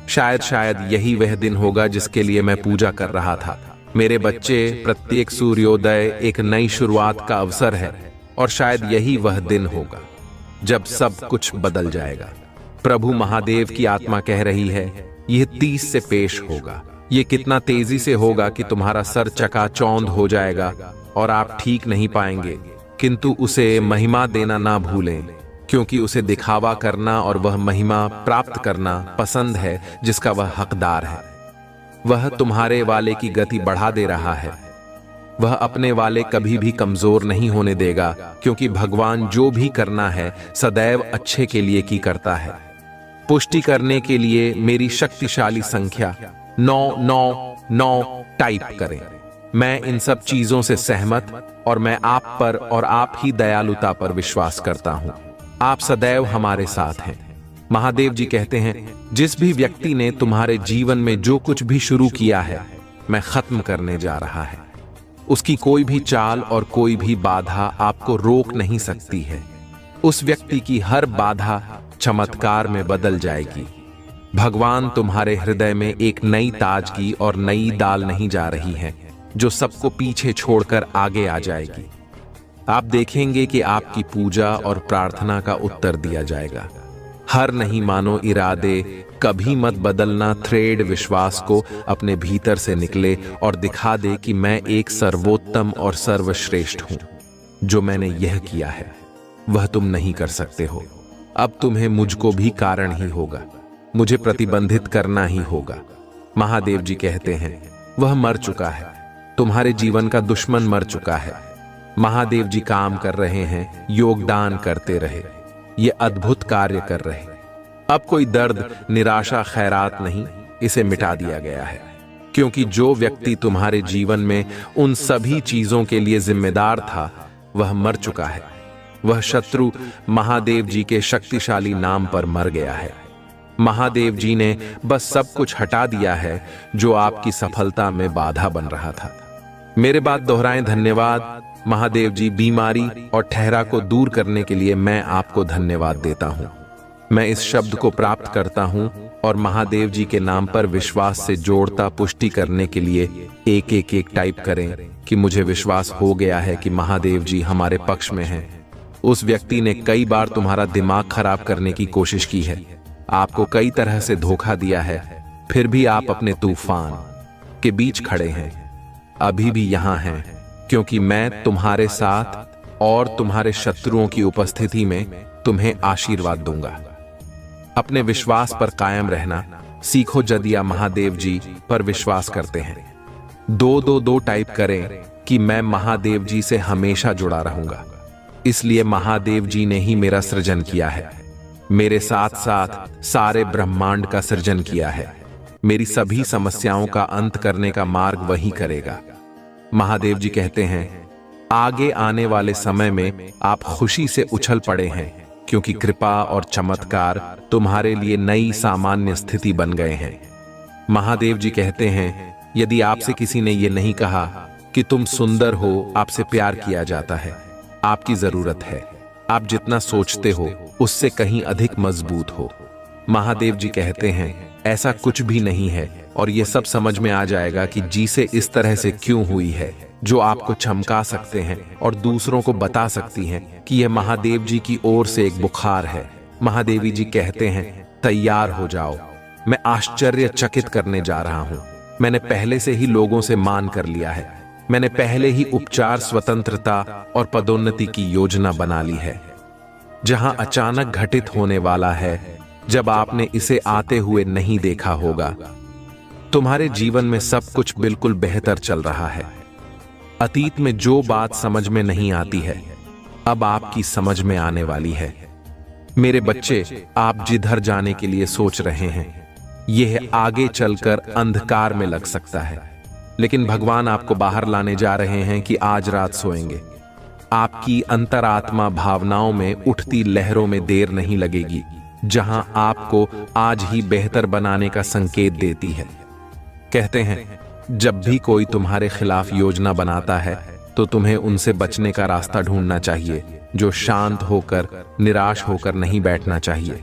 शायद यही वह दिन होगा जिसके लिए मैं पूजा कर रहा था। मेरे बच्चे, प्रत्येक सूर्योदय एक नई शुरुआत का अवसर है और शायद यही वह दिन होगा जब सब कुछ बदल जाएगा। प्रभु महादेव की आत्मा कह रही है, यह 30 से पेश होगा। यह कितना तेजी से होगा कि तुम्हारा सर चकाचौंध हो जाएगा और आप ठीक नहीं पाएंगे, किंतु उसे महिमा देना ना भूलें, क्योंकि उसे दिखावा करना और वह महिमा प्राप्त करना पसंद है जिसका वह हकदार है। वह तुम्हारे वाले की गति बढ़ा दे रहा है। वह अपने वाले कभी भी कमजोर नहीं होने देगा, क्योंकि भगवान जो भी करना है सदैव अच्छे के लिए की करता है। पुष्टि करने के लिए मेरी शक्तिशाली संख्या 999 टाइप करें। मैं इन सब चीजों से सहमत और मैं आप पर और आप ही दयालुता पर विश्वास करता हूं। आप सदैव हमारे साथ हैं। महादेव जी कहते हैं, जिस भी व्यक्ति ने तुम्हारे जीवन में जो कुछ भी शुरू किया है, मैं खत्म करने जा रहा है। उसकी कोई भी चाल और कोई भी बाधा आपको रोक नहीं सकती है। उस व्यक्ति की हर बाधा चमत्कार में बदल जाएगी। भगवान तुम्हारे हृदय में एक नई ताजगी और नई दाल नहीं जा रही है, जो सबको पीछे छोड़कर आगे आ जाएगी। आप देखेंगे कि आपकी पूजा और प्रार्थना का उत्तर दिया जाएगा। हर नहीं मानो इरादे कभी मत बदलना। थ्रेड विश्वास को अपने भीतर से निकले और दिखा दे कि मैं एक सर्वोत्तम और सर्वश्रेष्ठ हूं। जो मैंने यह किया है वह तुम नहीं कर सकते हो। अब तुम्हें मुझको भी कारण ही होगा, मुझे प्रतिबंधित करना ही होगा। महादेव जी कहते हैं, वह मर चुका है। तुम्हारे जीवन का दुश्मन मर चुका है। महादेव जी काम कर रहे हैं, योगदान करते रहे, ये अद्भुत कार्य कर रहे। अब कोई दर्द, निराशा, खैरात नहीं, इसे मिटा दिया गया है। क्योंकि जो व्यक्ति तुम्हारे जीवन में उन सभी चीजों के लिए जिम्मेदार था, वह मर चुका है। वह शत्रु महादेव जी के शक्तिशाली नाम पर मर गया है। महादेव जी ने बस सब कुछ हटा दिया है जो आपकी सफलता में बाधा बन रहा था। मेरे बात दोहराएं, धन्यवाद महादेव जी। बीमारी और ठहरा को दूर करने के लिए मैं आपको धन्यवाद देता हूं। मैं इस शब्द को प्राप्त करता हूं और महादेव जी के नाम पर विश्वास से जोड़ता पुष्टि करने के लिए 111 टाइप करें कि मुझे विश्वास हो गया है कि महादेव जी हमारे पक्ष में हैं। उस व्यक्ति ने कई बार तुम्हारा दिमाग खराब करने की कोशिश की है, आपको कई तरह से धोखा दिया है, फिर भी आप अपने तूफान के बीच खड़े हैं। अभी भी यहां हैं, क्योंकि मैं तुम्हारे साथ और तुम्हारे शत्रुओं की उपस्थिति में तुम्हें आशीर्वाद दूंगा। अपने विश्वास पर कायम रहना सीखो। यदि आप महादेव जी पर विश्वास करते हैं, 222 टाइप करें कि मैं महादेव जी से हमेशा जुड़ा रहूंगा। इसलिए महादेव जी ने ही मेरा सृजन किया है, मेरे साथ साथ सारे ब्रह्मांड का सृजन किया है। मेरी सभी समस्याओं का अंत करने का मार्ग वही करेगा। महादेव जी कहते हैं, आगे आने वाले समय में आप खुशी से उछल पड़े हैं, क्योंकि कृपा और चमत्कार तुम्हारे लिए नई सामान्य स्थिति बन गए हैं। महादेव जी कहते हैं, यदि आपसे किसी ने यह नहीं कहा कि तुम सुंदर हो, आपसे प्यार किया जाता है, आपकी जरूरत है, आप जितना सोचते हो उससे कहीं अधिक मजबूत हो। महादेव जी कहते हैं, ऐसा कुछ भी नहीं है और यह सब समझ में आ जाएगा कि जी से इस तरह से क्यों हुई है, जो आपको चमका सकते हैं और दूसरों को बता सकती हैं कि यह महादेव जी की ओर से एक बुखार है। महादेवी जी कहते हैं, तैयार हो जाओ, मैं आश्चर्यचकित करने जा रहा हूं। मैंने पहले से ही लोगों से मान कर लिया है। मैंने पहले ही उपचार, स्वतंत्रता और पदोन्नति की योजना बना ली है। जहां अचानक घटित होने वाला है, जब आपने इसे आते हुए नहीं देखा होगा। तुम्हारे जीवन में सब कुछ बिल्कुल बेहतर चल रहा है। अतीत में जो बात समझ में नहीं आती है, अब आपकी समझ में आने वाली है। मेरे बच्चे, आप जिधर जाने के लिए सोच रहे हैं, यह आगे चलकर अंधकार में लग सकता है, लेकिन भगवान आपको बाहर लाने जा रहे हैं कि आज रात सोएंगे। आपकी अंतरात्मा भावनाओं में उठती लहरों में देर नहीं लगेगी, जहां आपको आज ही बेहतर बनाने का संकेत देती है। कहते हैं, जब भी कोई तुम्हारे खिलाफ योजना बनाता है तो तुम्हें उनसे बचने का रास्ता ढूंढना चाहिए, जो शांत होकर, निराश होकर नहीं बैठना चाहिए।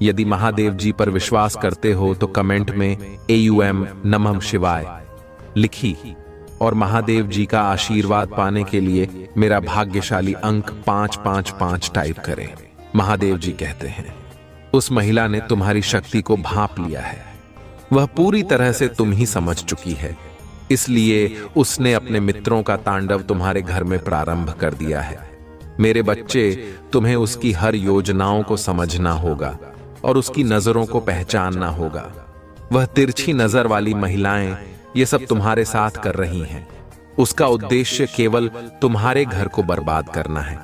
यदि महादेव जी पर विश्वास करते हो तो कमेंट में AUM नमः शिवाय लिखी और महादेव जी का आशीर्वाद पाने के लिए मेरा भाग्यशाली अंक 555 टाइप करें। महादेव जी कहते हैं, उस महिला ने तुम्हारी शक्ति को भांप लिया है। वह पूरी तरह से तुम ही समझ चुकी है, इसलिए उसने अपने मित्रों का तांडव तुम्हारे घर में प्रारंभ कर दिया है। मेरे बच्चे, तुम्हें उसकी हर योजनाओं को समझना होगा और उसकी नजरों को पहचानना होगा। वह तिरछी नजर वाली महिलाएं ये सब तुम्हारे साथ कर रही हैं। उसका उद्देश्य केवल तुम्हारे घर को बर्बाद करना है।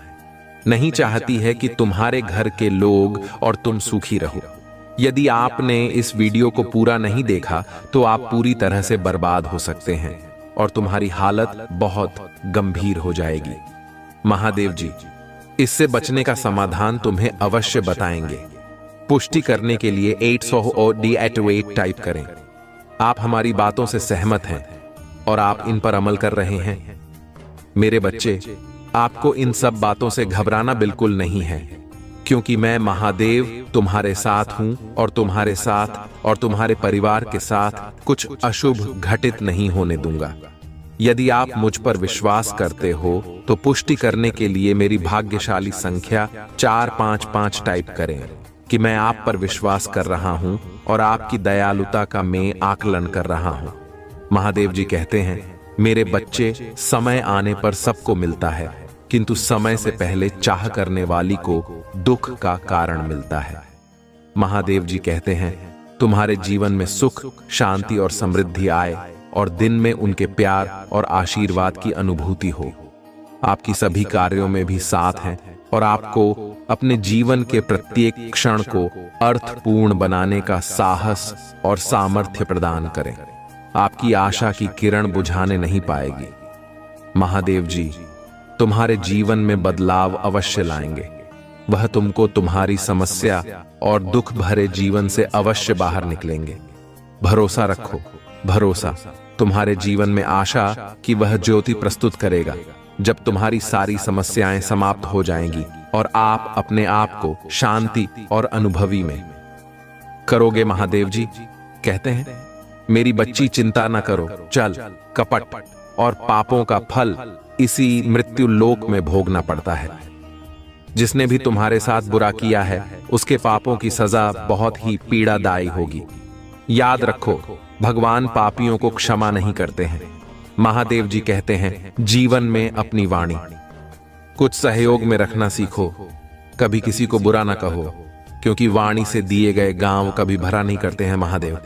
नहीं चाहती है कि तुम्हारे घर के लोग और तुम सुखी रहो। यदि आपने इस वीडियो को पूरा नहीं देखा तो आप पूरी तरह से बर्बाद हो सकते हैं और तुम्हारी हालत बहुत गंभीर हो जाएगी। महादेव जी इससे बचने का समाधान तुम्हें अवश्य बताएंगे। पुष्टि करने के लिए 800 और D8 टाइप करें। आप हमारी बातों से सहमत हैं और आप इन पर अमल कर रहे हैं। मेरे बच्चे, आपको इन सब बातों से घबराना बिल्कुल नहीं है, क्योंकि मैं महादेव तुम्हारे साथ हूं और तुम्हारे साथ और तुम्हारे परिवार के साथ कुछ अशुभ घटित नहीं होने दूंगा। यदि आप मुझ पर विश्वास करते हो तो पुष्टि करने के लिए मेरी भाग्यशाली संख्या 455 टाइप करें कि मैं आप पर विश्वास कर रहा हूं और आपकी दयालुता का मैं आकलन कर रहा हूं। महादेव जी कहते हैं, मेरे बच्चे, समय आने पर सबको मिलता है, किंतु समय से पहले चाह करने वाली को दुख का कारण मिलता है। महादेव जी कहते हैं, तुम्हारे जीवन में सुख, शांति और समृद्धि आए और दिन में उनके प्यार और आशीर्वाद की अनुभूति हो। आपकी सभी कार्यों में भी साथ हैं और आपको अपने जीवन के प्रत्येक क्षण को अर्थपूर्ण बनाने का साहस और सामर्थ्य प्रदान करें। आपकी आशा की किरण बुझाने नहीं पाएगी। महादेव जी तुम्हारे जीवन में बदलाव अवश्य लाएंगे। वह तुमको तुम्हारी समस्या और दुख भरे जीवन से अवश्य बाहर निकलेंगे। भरोसा रखो, भरोसा। तुम्हारे जीवन में आशा की वह ज्योति प्रस्तुत करेगा जब तुम्हारी सारी समस्याएं समाप्त हो जाएंगी और आप अपने आप को शांति और अनुभवी में करोगे। महादेव जी कहते हैं, मेरी बच्ची चिंता न करो, चल कपट और पापों का फल इसी मृत्यु लोक में भोगना पड़ता है। जिसने भी तुम्हारे साथ बुरा किया है उसके पापों की सजा बहुत ही पीड़ादायी होगी। याद रखो, भगवान पापियों को क्षमा नहीं करते हैं। महादेव जी कहते हैं, जीवन में अपनी वाणी कुछ सहयोग में रखना सीखो। कभी किसी को बुरा ना कहो, क्योंकि वाणी से दिए गए गांव कभी भरा नहीं करते हैं। महादेव